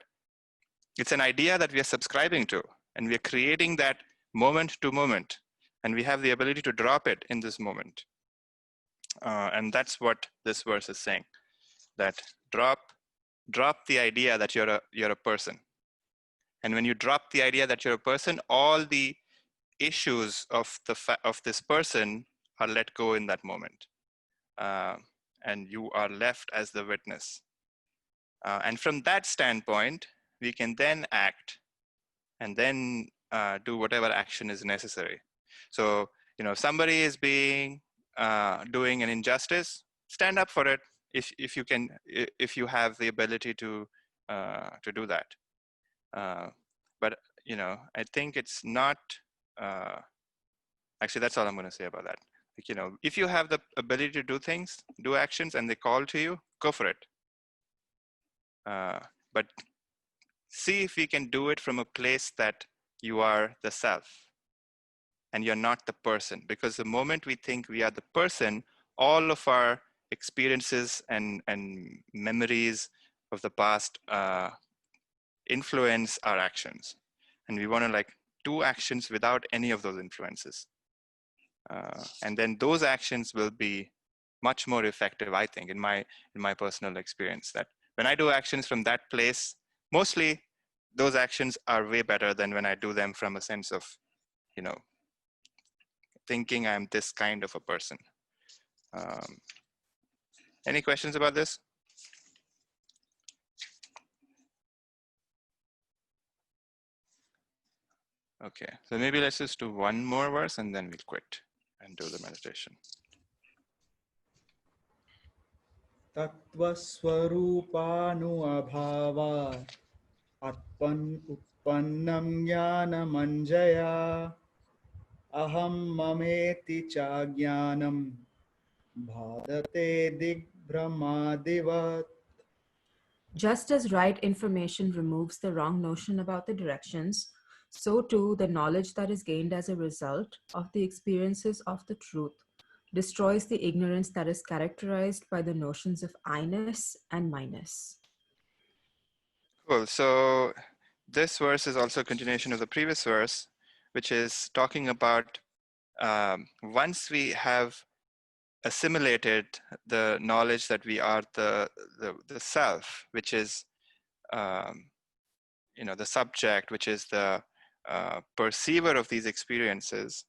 it's an idea that we are subscribing to, and we are creating that moment to moment, and we have the ability to drop it in this moment. And that's what this verse is saying, that drop the idea that you're a person. And when you drop the idea that you're a person, all the issues of this person are let go in that moment. And you are left as the witness. And from that standpoint, we can then act and then do whatever action is necessary. So, if somebody is doing an injustice, stand up for it if you can, if you have the ability to do that. But I think it's not. Actually, that's all I'm going to say about that. Like, if you have the ability to do things, do actions, and they call to you, go for it. But see if we can do it from a place that you are the self and you're not the person. Because the moment we think we are the person, all of our experiences and memories of the past influence our actions. And we want to do actions without any of those influences. And then those actions will be much more effective, I think, in my personal experience, that when I do actions from that place, mostly those actions are way better than when I do them from a sense of, thinking I'm this kind of a person. Any questions about this? Okay, so maybe let's just do one more verse and then we'll quit and do the meditation. तत्त्वस्वरूपानु अभावात् उत्पन्नं ज्ञानमञ्जया अहं ममेति चाज्ञानं भादते दिग्भ्रमादिवत्. Just as right information removes the wrong notion about the directions, so too the knowledge that is gained as a result of the experiences of the truth destroys the ignorance that is characterized by the notions of I-ness and my-ness. Cool. So this verse is also a continuation of the previous verse, which is talking about once we have assimilated the knowledge that we are the self, which is the subject, which is the perceiver of these experiences,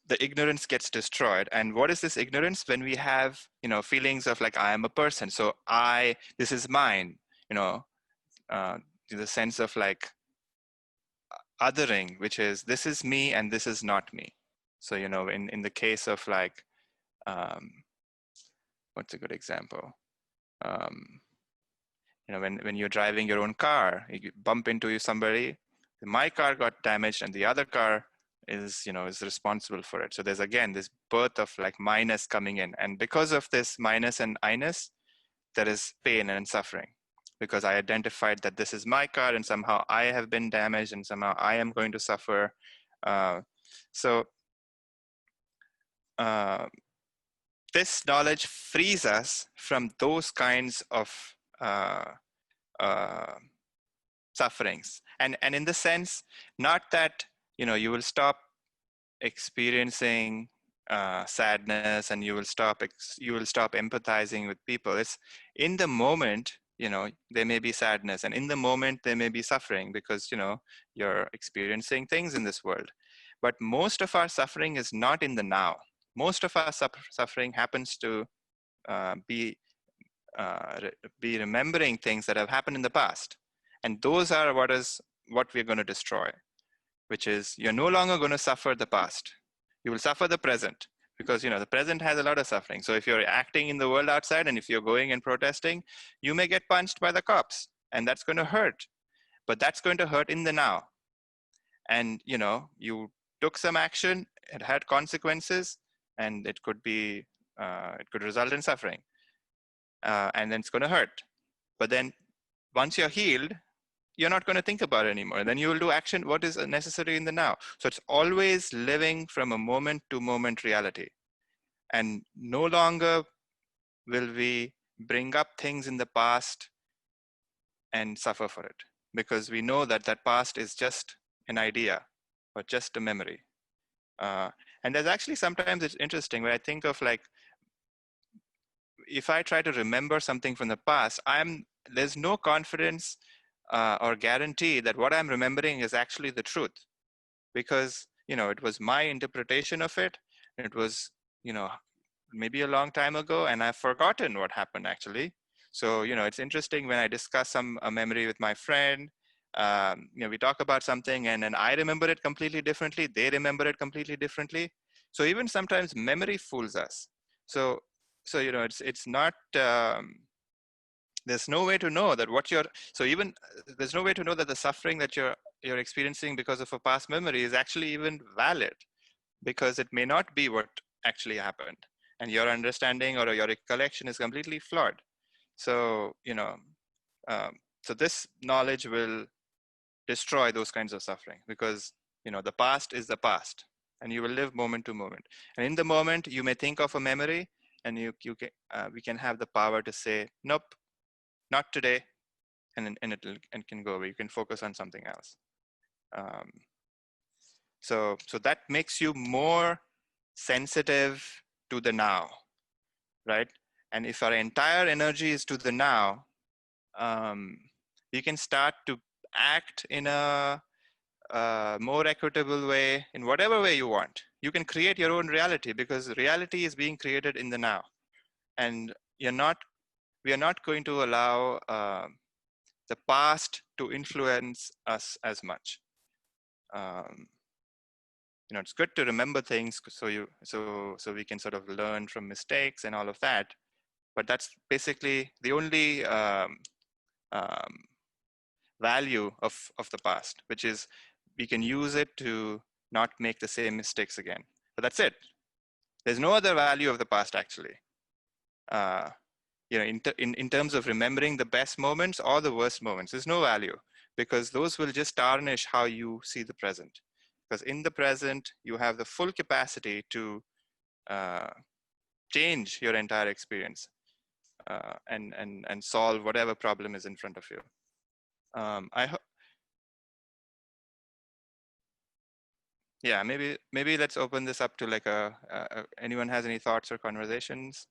the ignorance gets destroyed. And what is this ignorance? When we have feelings of like I am a person, so this is mine, the sense of like othering, which is this is me and this is not me. So in the case of like what's a good example? When you're driving your own car, you bump into somebody, my car got damaged and the other car is responsible for it. So there's again this birth of like minus coming in, and because of this minus and I-ness, there is pain and suffering, because I identified that this is my car and somehow I have been damaged and somehow I am going to suffer. this knowledge frees us from those kinds of sufferings. And in the sense, not that, you will stop experiencing sadness and you will stop empathizing with people. It's in the moment, there may be sadness, and in the moment there may be suffering because, you're experiencing things in this world. But most of our suffering is not in the now. Most of our suffering happens to be remembering things that have happened in the past. And those are what we're going to destroy, which is you're no longer going to suffer the past. You will suffer the present because, the present has a lot of suffering. So if you're acting in the world outside and if you're going and protesting, you may get punched by the cops and that's going to hurt. But that's going to hurt in the now. And, you took some action, it had consequences, and it could result in suffering. And then it's going to hurt. But then once you're healed, you're not going to think about it anymore. Then you will do action, what is necessary in the now. So it's always living from a moment to moment reality. And no longer will we bring up things in the past and suffer for it, because we know that past is just an idea or just a memory. And there's actually sometimes it's interesting when I think of like, if I try to remember something from the past, there's no confidence or guarantee that what I'm remembering is actually the truth, because it was my interpretation of it. It was maybe a long time ago, and I've forgotten what happened actually. So it's interesting when I discuss a memory with my friend. We talk about something, and then I remember it completely differently. They remember it completely differently. So even sometimes memory fools us. So it's not. There's no way to know that there's no way to know that the suffering that you're experiencing because of a past memory is actually even valid, because it may not be what actually happened, and your understanding or your recollection is completely flawed. So so this knowledge will destroy those kinds of suffering, because the past is the past, and you will live moment to moment. And in the moment, you may think of a memory, and we can have the power to say, nope, not today, and it can go away. You can focus on something else. So that makes you more sensitive to the now, right? And if our entire energy is to the now, you can start to act in a more equitable way, in whatever way you want. You can create your own reality, because reality is being created in the now, and we are not going to allow the past to influence us as much. It's good to remember things so we can sort of learn from mistakes and all of that, but that's basically the only value of the past, which is we can use it to not make the same mistakes again. But that's it. There's no other value of the past actually. In terms of remembering the best moments or the worst moments, there's no value, because those will just tarnish how you see the present. Because in the present, you have the full capacity to change your entire experience and solve whatever problem is in front of you. Yeah, maybe let's open this up to like anyone has any thoughts or conversations.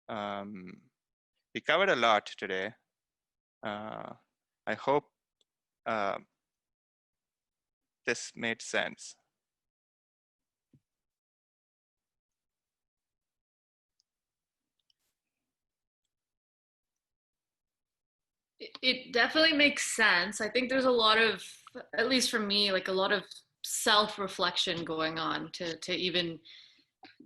We covered a lot today. I hope this made sense. It definitely makes sense. I think there's a lot of, at least for me, like a lot of self-reflection going on to even,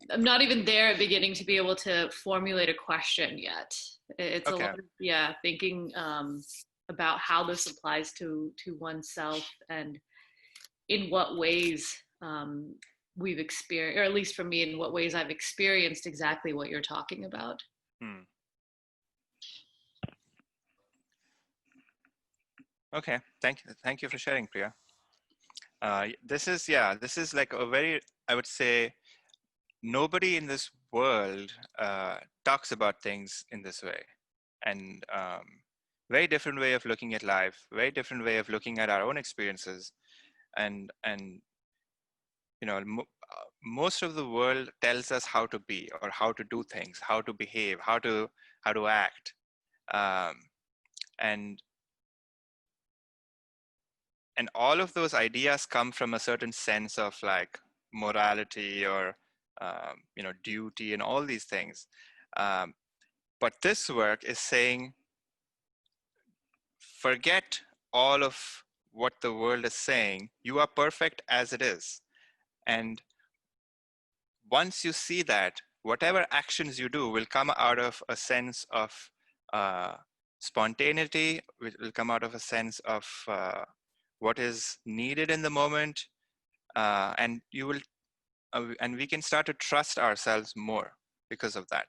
I'm not even there at beginning to be able to formulate a question yet. It's okay. A lot of, thinking about how this applies to oneself and in what ways we've experienced, or at least for me, in what ways I've experienced exactly what you're talking about. Okay, thank you for sharing, Priya. This is like a very, I would say, nobody in this world talks about things in this way, and very different way of looking at life, very different way of looking at our own experiences, and most of the world tells us how to be or how to do things, how to behave, how to act, um, and all of those ideas come from a certain sense of like morality or duty and all these things. But this work is saying, forget all of what the world is saying. You are perfect as it is. And once you see that, whatever actions you do will come out of a sense of spontaneity, which will come out of a sense of what is needed in the moment, and you will, and we can start to trust ourselves more because of that,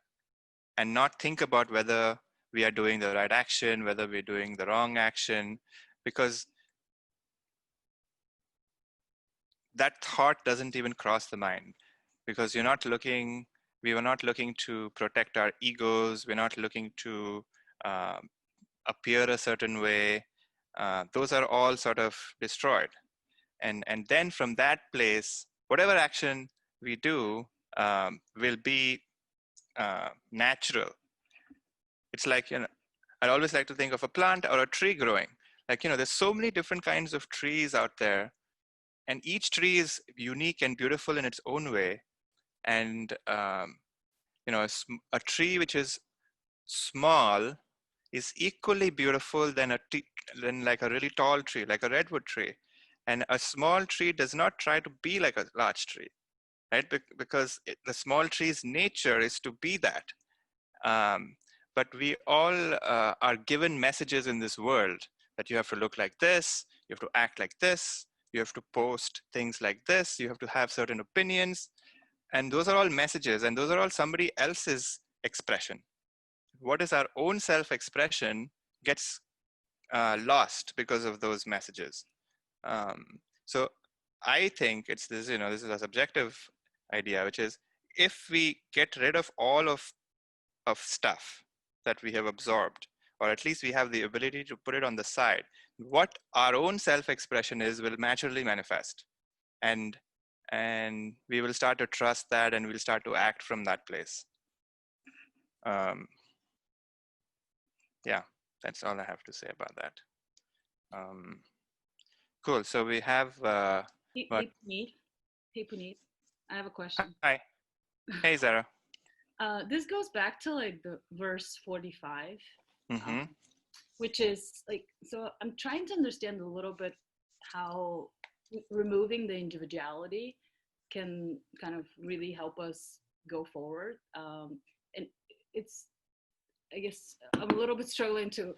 and not think about whether we are doing the right action, whether we're doing the wrong action, because that thought doesn't even cross the mind, because we were not looking to protect our egos. We're not looking to appear a certain way. Those are all sort of destroyed. And then from that place, whatever action we do will be natural. It's like, I always like to think of a plant or a tree growing. Like, there's so many different kinds of trees out there, and each tree is unique and beautiful in its own way. And a tree which is small is equally beautiful than like a really tall tree, like a redwood tree. And a small tree does not try to be like a large tree, right? Because the small tree's nature is to be that. But we all are given messages in this world that you have to look like this, you have to act like this, you have to post things like this, you have to have certain opinions. And those are all messages, and those are all somebody else's expression. What is our own self-expression gets lost because of those messages. So I think it's this, this is a subjective idea, which is, if we get rid of all of stuff that we have absorbed, or at least we have the ability to put it on the side, what our own self-expression is will naturally manifest. And we will start to trust that, and we'll start to act from that place. Yeah, that's all I have to say about that. Cool. So we have. Hey, Puneet, I have a question. Hi. Hey, Zara. This goes back to like the verse 45, Mm-hmm. which is like, so I'm trying to understand a little bit how removing the individuality can kind of really help us go forward. And it's, I guess I'm a little bit struggling to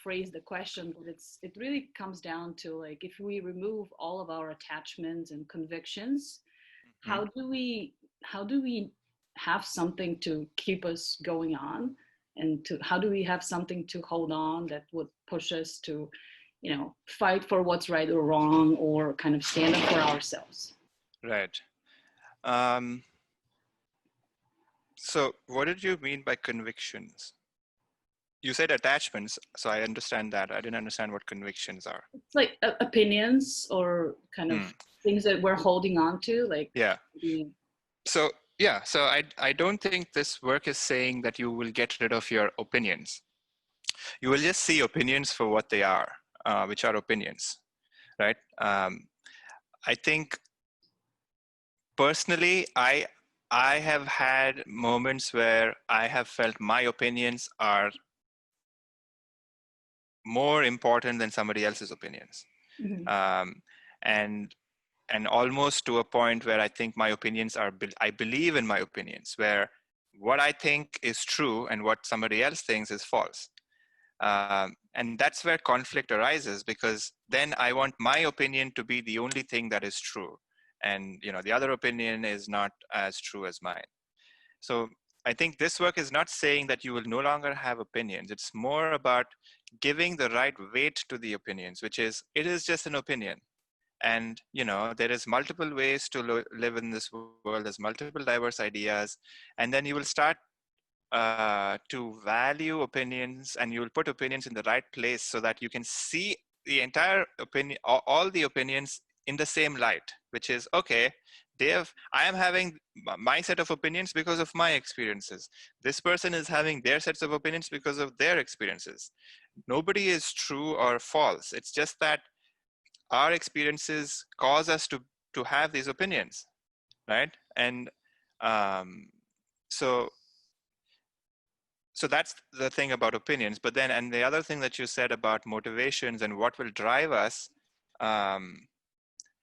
phrase the question, but it really comes down to like, if we remove all of our attachments and convictions, Mm-hmm. how do we have something to keep us going on, and how do we have something to hold on that would push us to, fight for what's right or wrong, or kind of stand up for ourselves? Right. So what did you mean by convictions? You said attachments, so I understand that. I didn't understand what convictions are. It's like opinions, or kind of things that we're holding on to, like. Yeah. So I don't think this work is saying that you will get rid of your opinions. You will just see opinions for what they are, which are opinions, right? I think personally, I have had moments where I have felt my opinions are more important than somebody else's opinions. Mm-hmm. And almost to a point where I think my opinions are, I believe in my opinions, where what I think is true and what somebody else thinks is false. And that's where conflict arises, because then I want my opinion to be the only thing that is true. And the other opinion is not as true as mine. So I think this work is not saying that you will no longer have opinions. It's more about giving the right weight to the opinions, which is, it is just an opinion. And there is multiple ways to live in this world. There's multiple diverse ideas, and then you will start to value opinions, and you will put opinions in the right place so that you can see the entire opinion, all the opinions in the same light, which is, okay, I am having my set of opinions because of my experiences. This person is having their sets of opinions because of their experiences. Nobody is true or false. It's just that our experiences cause us to have these opinions, right? And so that's the thing about opinions. But then, and the other thing that you said about motivations and what will drive us,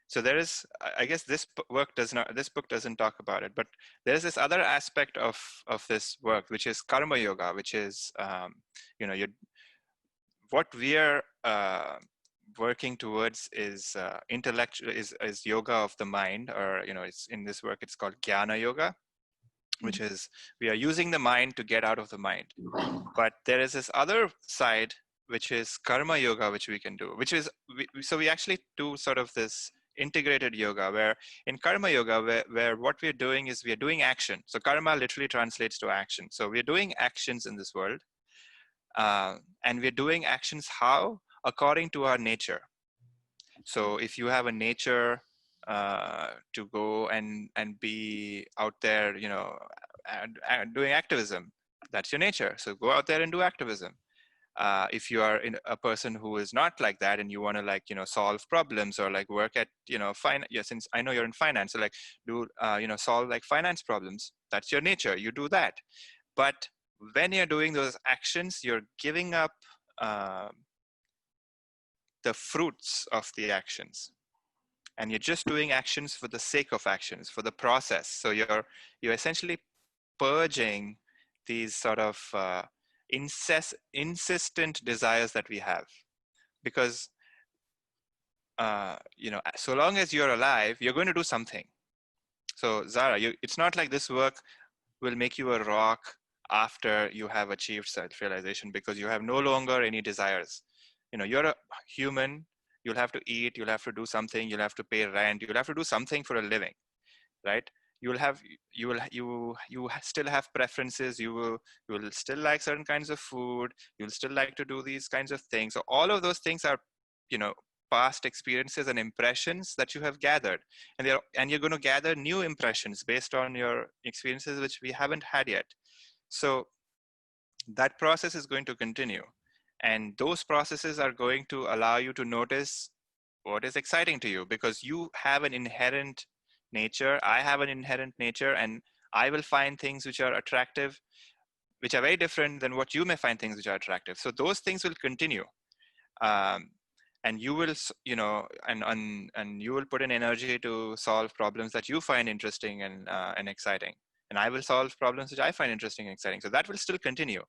so there is, I guess this book doesn't talk about it, but there's this other aspect of this work, which is karma yoga, which is what we are working towards is intellectual, is yoga of the mind, or it's in this work, it's called jnana yoga, which is we are using the mind to get out of the mind. But there is this other side, which is karma yoga, which we can do, which is so we actually do sort of this integrated yoga, where in karma yoga, where what we're doing is we're doing action. So karma literally translates to action. So we're doing actions in this world, and we're doing actions how? According to our nature. So if you have a nature to go and be out there, and doing activism, that's your nature. So go out there and do activism. If you are a person who is not like that, and you want to solve problems, or work at since I know you're in finance, so do solve finance problems, that's your nature, you do that. But when you're doing those actions, you're giving up the fruits of the actions, and you're just doing actions for the sake of actions, for the process. So you're essentially purging these sort of insistent desires that we have, because so long as you're alive, you're going to do something. So Zara, it's not like this work will make you a rock after you have achieved self-realization, because you have no longer any desires. You're a human. You'll have to eat, you'll have to do something, you'll have to pay rent, you'll have to do something for a living, right? You still have preferences. You will still like certain kinds of food. You'll still like to do these kinds of things. So all of those things are, past experiences and impressions that you have gathered, and you're going to gather new impressions based on your experiences, which we haven't had yet. So that process is going to continue. And those processes are going to allow you to notice what is exciting to you, because you have an inherent nature. I have an inherent nature, and I will find things which are attractive, which are very different than what you may find things which are attractive. So those things will continue. And you will, and you will put in energy to solve problems that you find interesting and exciting. And I will solve problems which I find interesting and exciting. So that will still continue.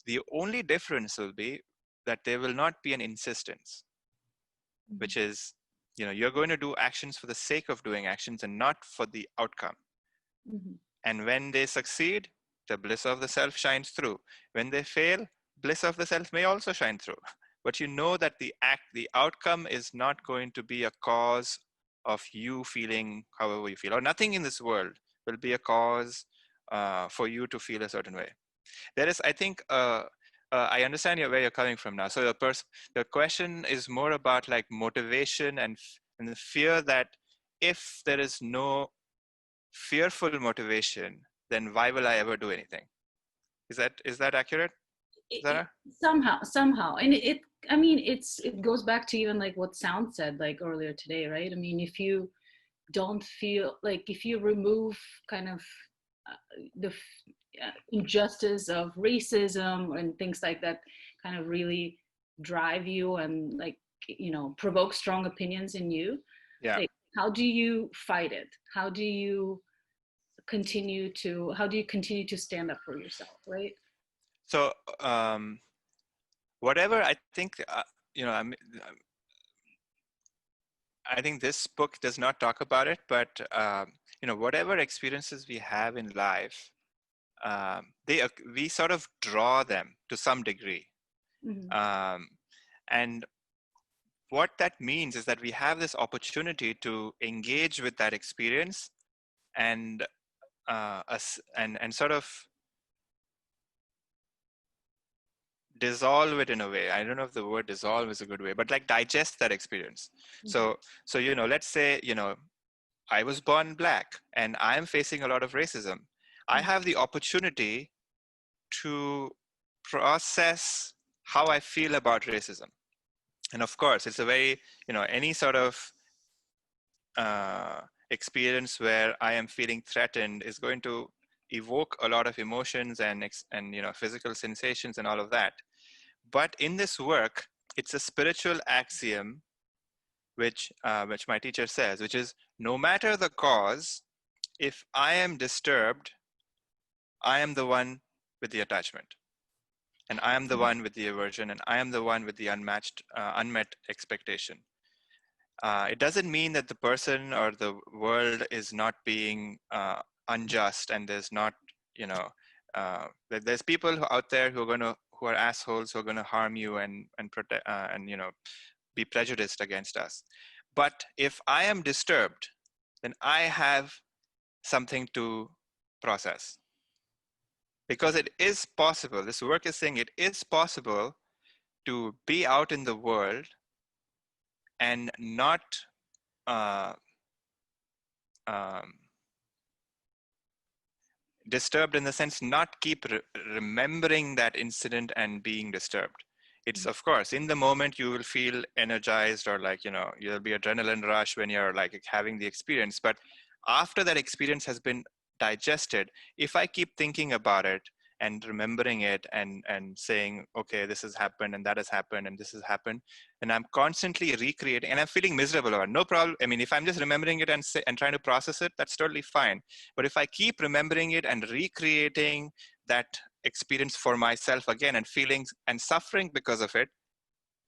The only difference will be that there will not be an insistence, which is, you're going to do actions for the sake of doing actions and not for the outcome. Mm-hmm. And when they succeed, the bliss of the self shines through. When they fail, bliss of the self may also shine through. But you know that the outcome is not going to be a cause of you feeling however you feel, or nothing in this world will be a cause for you to feel a certain way. There is, I think, I understand where you're coming from now. So the question is more about motivation and the fear that if there is no fearful motivation, then why will I ever do anything? Is that accurate, Zara? Somehow, and it goes back to even what Sound said earlier today, right? I mean, if you don't feel if you remove kind of the injustice of racism and things like that kind of really drive you and provoke strong opinions in you, how do you fight it? How do you continue to stand up for yourself, right? So whatever, I think I think this book does not talk about it, but whatever experiences we have in life, we sort of draw them to some degree. Mm-hmm. And what that means is that we have this opportunity to engage with that experience and and sort of dissolve it in a way. I don't know if the word dissolve is a good way, but like digest that experience. So let's say, I was born black and I'm facing a lot of racism. I have the opportunity to process how I feel about racism. And of course, it's a very, any sort of experience where I am feeling threatened is going to evoke a lot of emotions and physical sensations and all of that. But in this work, it's a spiritual axiom, which my teacher says, which is, no matter the cause, if I am disturbed, I am the one with the attachment, and I am the one with the aversion, and I am the one with the unmet expectation. It doesn't mean that the person or the world is not being unjust, and there's not, there's people out there who are assholes, who are going to harm you and protect and be prejudiced against us. But if I am disturbed, then I have something to process. Because it is possible, this work is saying it is possible to be out in the world and not disturbed, in the sense, not keep remembering that incident and being disturbed. It's, of course, in the moment you will feel energized, or like, you'll be adrenaline rush when you're like having the experience. But after that experience has been digested, if I keep thinking about it and remembering it and saying, okay, this has happened and that has happened and this has happened, and I'm constantly recreating and I'm feeling miserable about it, no problem. I mean, if I'm just remembering it and trying to process it, that's totally fine. But if I keep remembering it and recreating that experience for myself again and feeling and suffering because of it,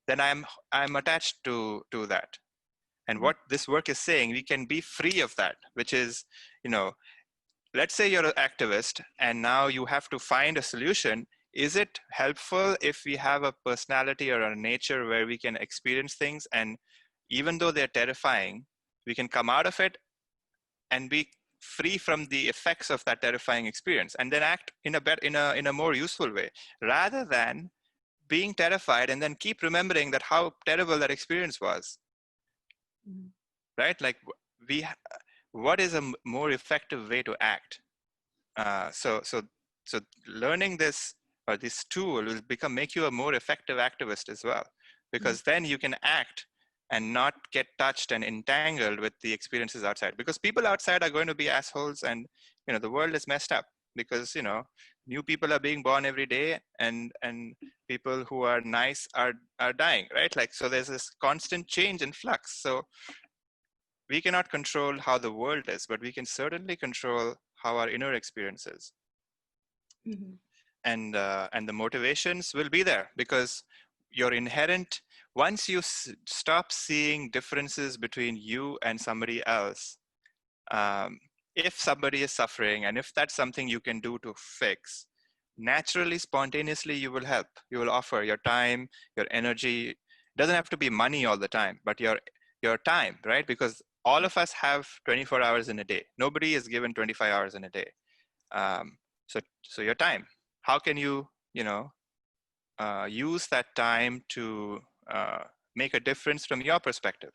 then I'm attached to that. And what this work is saying, we can be free of that, which is, let's say you're an activist and now you have to find a solution. Is it helpful if we have a personality or a nature where we can experience things, and even though they're terrifying, we can come out of it and be free from the effects of that terrifying experience, and then act in a more useful way, rather than being terrified and then keep remembering that how terrible that experience was. Right? Like, what is a more effective way to act? So learning this, or this tool, will make you a more effective activist as well, because then you can act and not get touched and entangled with the experiences outside, because people outside are going to be assholes, and the world is messed up because new people are being born every day, and people who are nice are dying, right? Like, so there's this constant change and flux. So we cannot control how the world is, but we can certainly control how our inner experience is. And the motivations will be there, because your inherent, once you stop seeing differences between you and somebody else, if somebody is suffering and if that's something you can do to fix, naturally, spontaneously, you will help. You will offer your time, your energy. It doesn't have to be money all the time, but your time, right? Because all of us have 24 hours in a day. Nobody is given 25 hours in a day. So your time, how can you, use that time to make a difference from your perspective?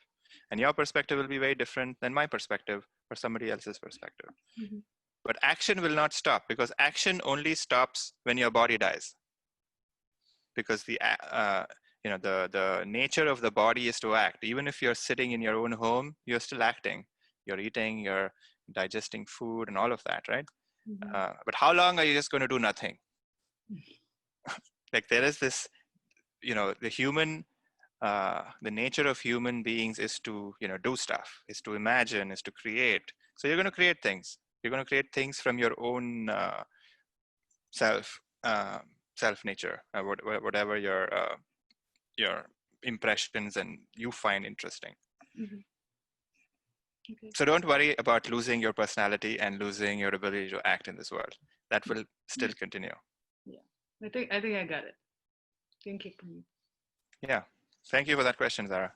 And your perspective will be very different than my perspective or somebody else's perspective. But action will not stop, because action only stops when your body dies. Because the nature of the body is to act. Even if you're sitting in your own home, you're still acting. You're eating, you're digesting food and all of that, right? But how long are you just going to do nothing? Like, there is this, the nature of human beings is to, do stuff, is to imagine, is to create. So you're going to create things. You're going to create things from your own self nature, whatever your impressions and you find interesting. Okay. So don't worry about losing your personality and losing your ability to act in this world. That will still continue. Yeah, I think I got it. Thank you. Yeah. Thank you for that question, Zara.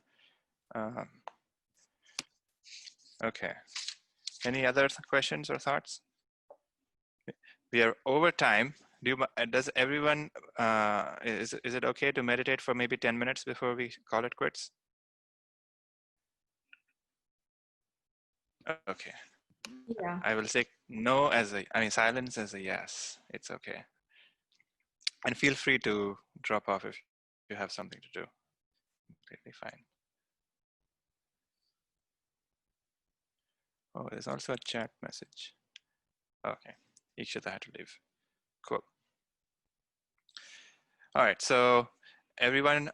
Um, okay. Any other questions or thoughts? We are over time. Does everyone, is it okay to meditate for maybe 10 minutes before we call it quits? Okay. Yeah. I will say no as silence as a yes. It's okay. And feel free to drop off if you have something to do. Completely fine. Oh, there's also a chat message. Okay. Ikshita had to leave. Cool. All right. So everyone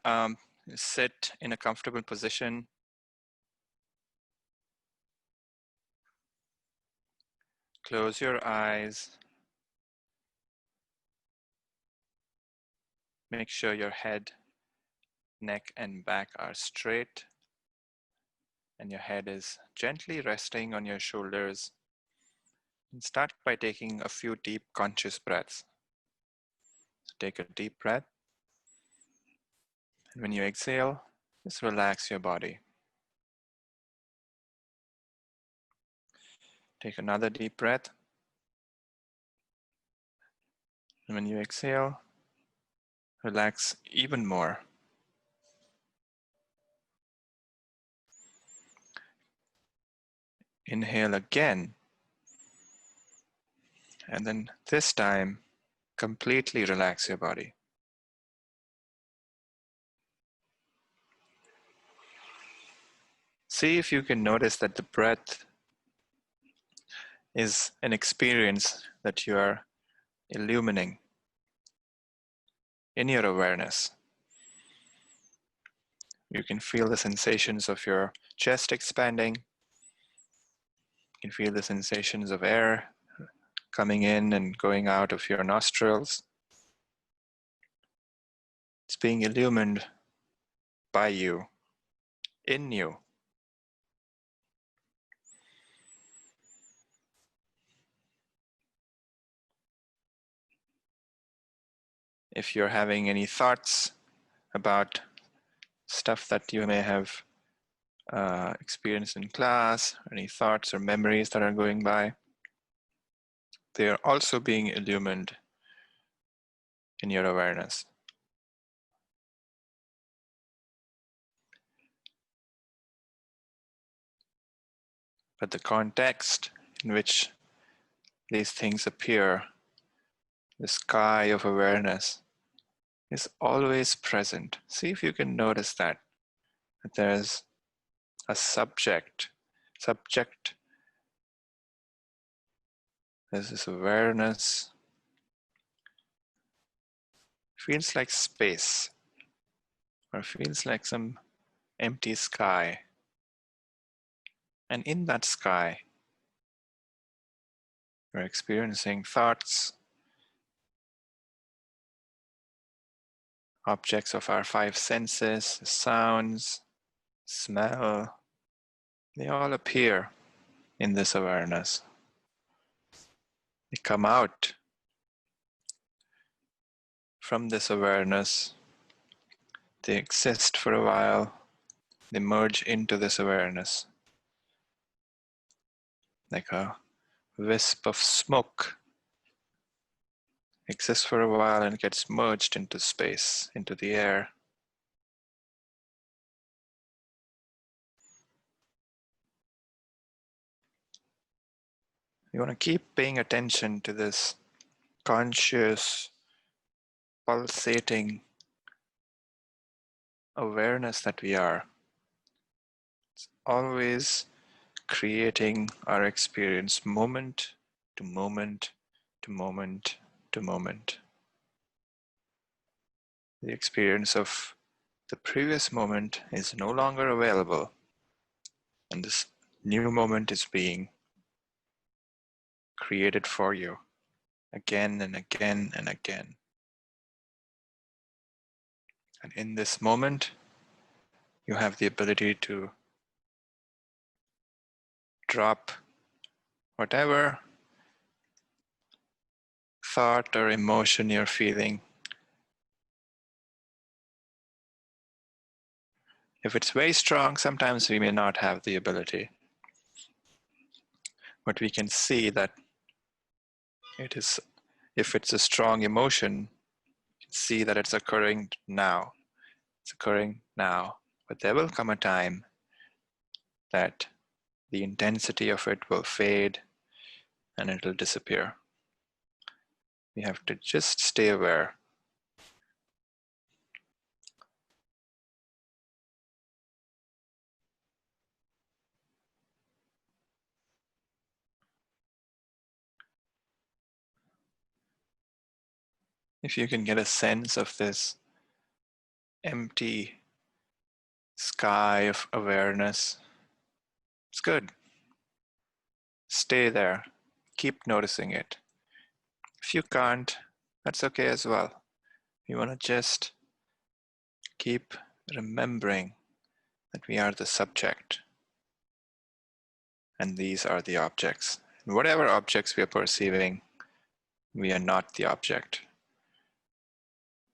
sit in a comfortable position. Close your eyes. Make sure your head, neck, and back are straight, and your head is gently resting on your shoulders. And start by taking a few deep conscious breaths. Take a deep breath. And when you exhale, just relax your body. Take another deep breath. And when you exhale, relax even more. Inhale again. And then this time, completely relax your body. See if you can notice that the breath is an experience that you are illumining in your awareness. You can feel the sensations of your chest expanding. You can feel the sensations of air coming in and going out of your nostrils. It's being illumined by you, in you. If you're having any thoughts about stuff that you may have experienced in class, any thoughts or memories that are going by, they are also being illumined in your awareness. But the context in which these things appear, the sky of awareness, is always present. See if you can notice that there's a subject. There's this awareness. Feels like space, or feels like some empty sky. And in that sky, you're experiencing thoughts, objects of our five senses, sounds, smell. They all appear in this awareness. They come out from this awareness. They exist for a while. They merge into this awareness. Like a wisp of smoke exists for a while and gets merged into space, into the air. You want to keep paying attention to this conscious, pulsating awareness that we are. It's always creating our experience moment to moment to moment to moment. The experience of the previous moment is no longer available, and this new moment is being created for you again and again and again. And in this moment, you have the ability to drop whatever thought or emotion you're feeling If it's very strong, sometimes we may not have the ability. But we can see that it is, if it's a strong emotion, you can see that it's occurring now. It's occurring now. But there will come a time that the intensity of it will fade and it will disappear. We have to just stay aware. If you can get a sense of this empty sky of awareness, it's good. Stay there. Keep noticing it. If you can't, that's okay as well. You want to just keep remembering that we are the subject and these are the objects. And whatever objects we are perceiving, we are not the object.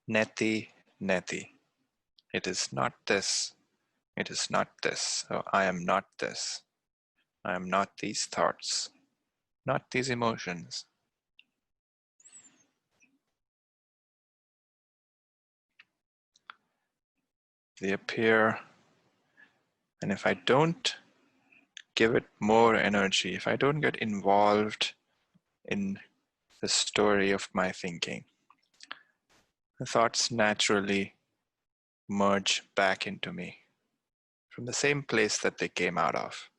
Neti, neti. It is not this. It is not this. So I am not this. I am not these thoughts, not these emotions. They appear, and if I don't give it more energy, if I don't get involved in the story of my thinking, the thoughts naturally merge back into me from the same place that they came out of.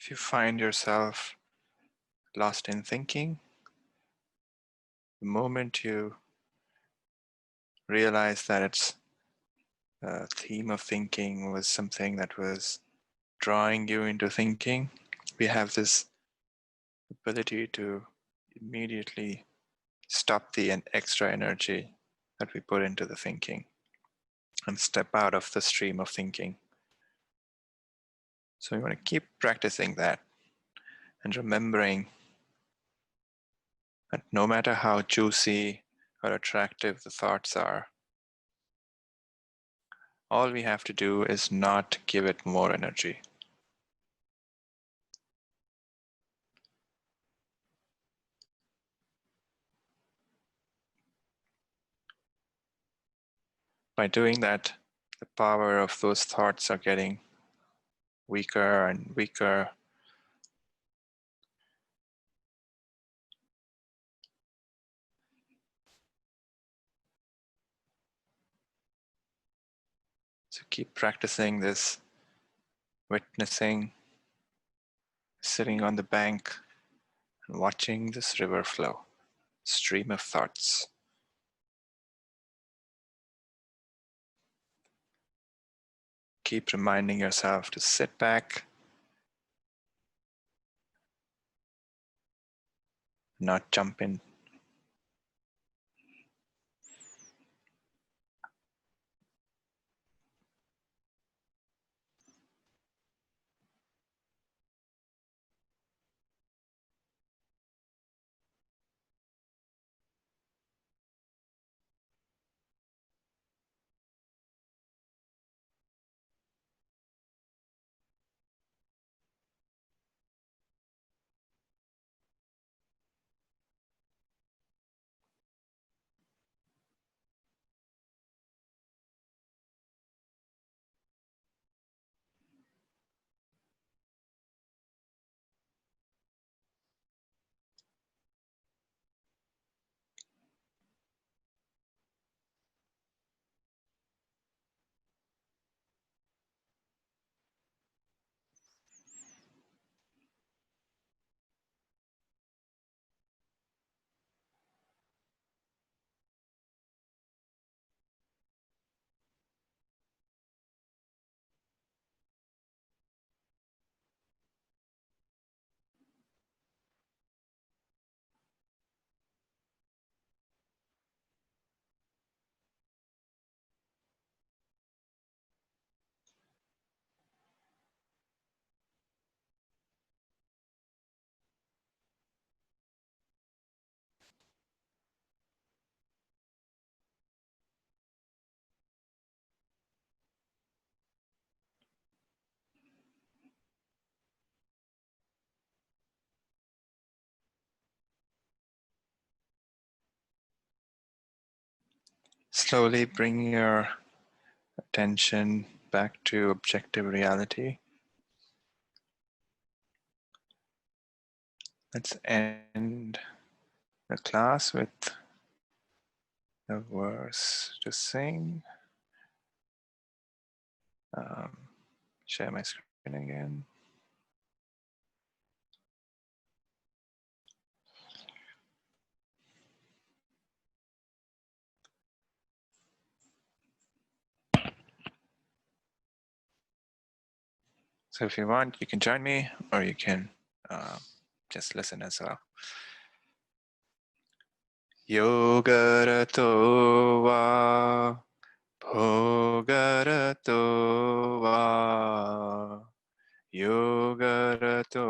If you find yourself lost in thinking, the moment you realize that it's a theme of thinking was something that was drawing you into thinking, we have this ability to immediately stop the extra energy that we put into the thinking and step out of the stream of thinking. So we want to keep practicing that and remembering that no matter how juicy or attractive the thoughts are, all we have to do is not give it more energy. By doing that, the power of those thoughts are getting weaker and weaker. So keep practicing this witnessing, sitting on the bank and watching this river flow, stream of thoughts. Keep reminding yourself to sit back, not jump in. Slowly bring your attention back to objective reality. Let's end the class with the verse to sing. Share my screen again. So if you want, you can join me, or you can just listen as well. Yogarato va bhogarato va Yogarato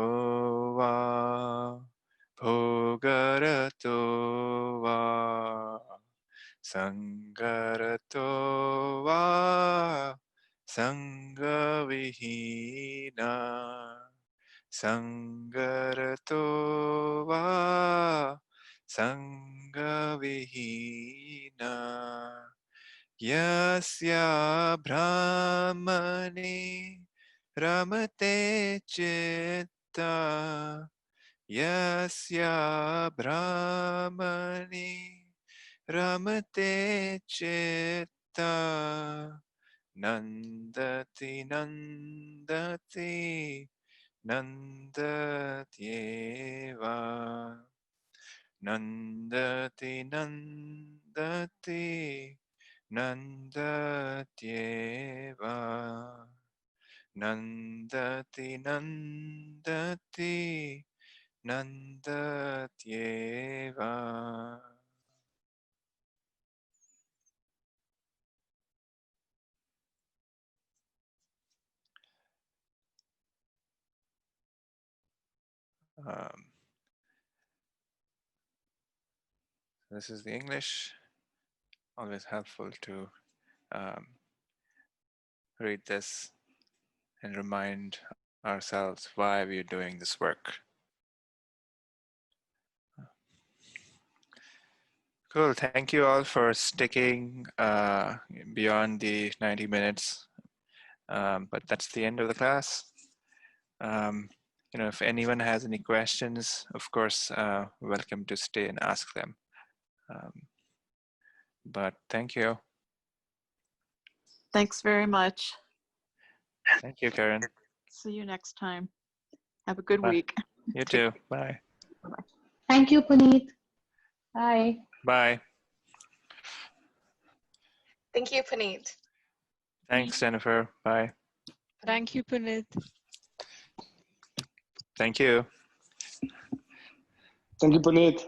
va bhogarato va Sangarato va Sangavihina Sangarato va Sangavihina Yasya Brahmani Ramate Chitta Yasya Brahmani Ramate Chitta Nandati Nandati Nandatyeva Nandati Nandati Nandatyeva Nandati Nandati Nandatyeva. This is the English. Always helpful to read this and remind ourselves why we're doing this work. Cool. Thank you all for sticking beyond the 90 minutes. But that's the end of the class. If anyone has any questions, of course, welcome to stay and ask them. But thank you. Thanks very much. Thank you, Karen. See you next time. Have a good Bye. week. You too. Bye. Thank you, Puneet. Bye. Bye. Thank you, Puneet. Thanks, Jennifer. Bye. Thank you, Puneet. Thank you. Thank you, Puneet.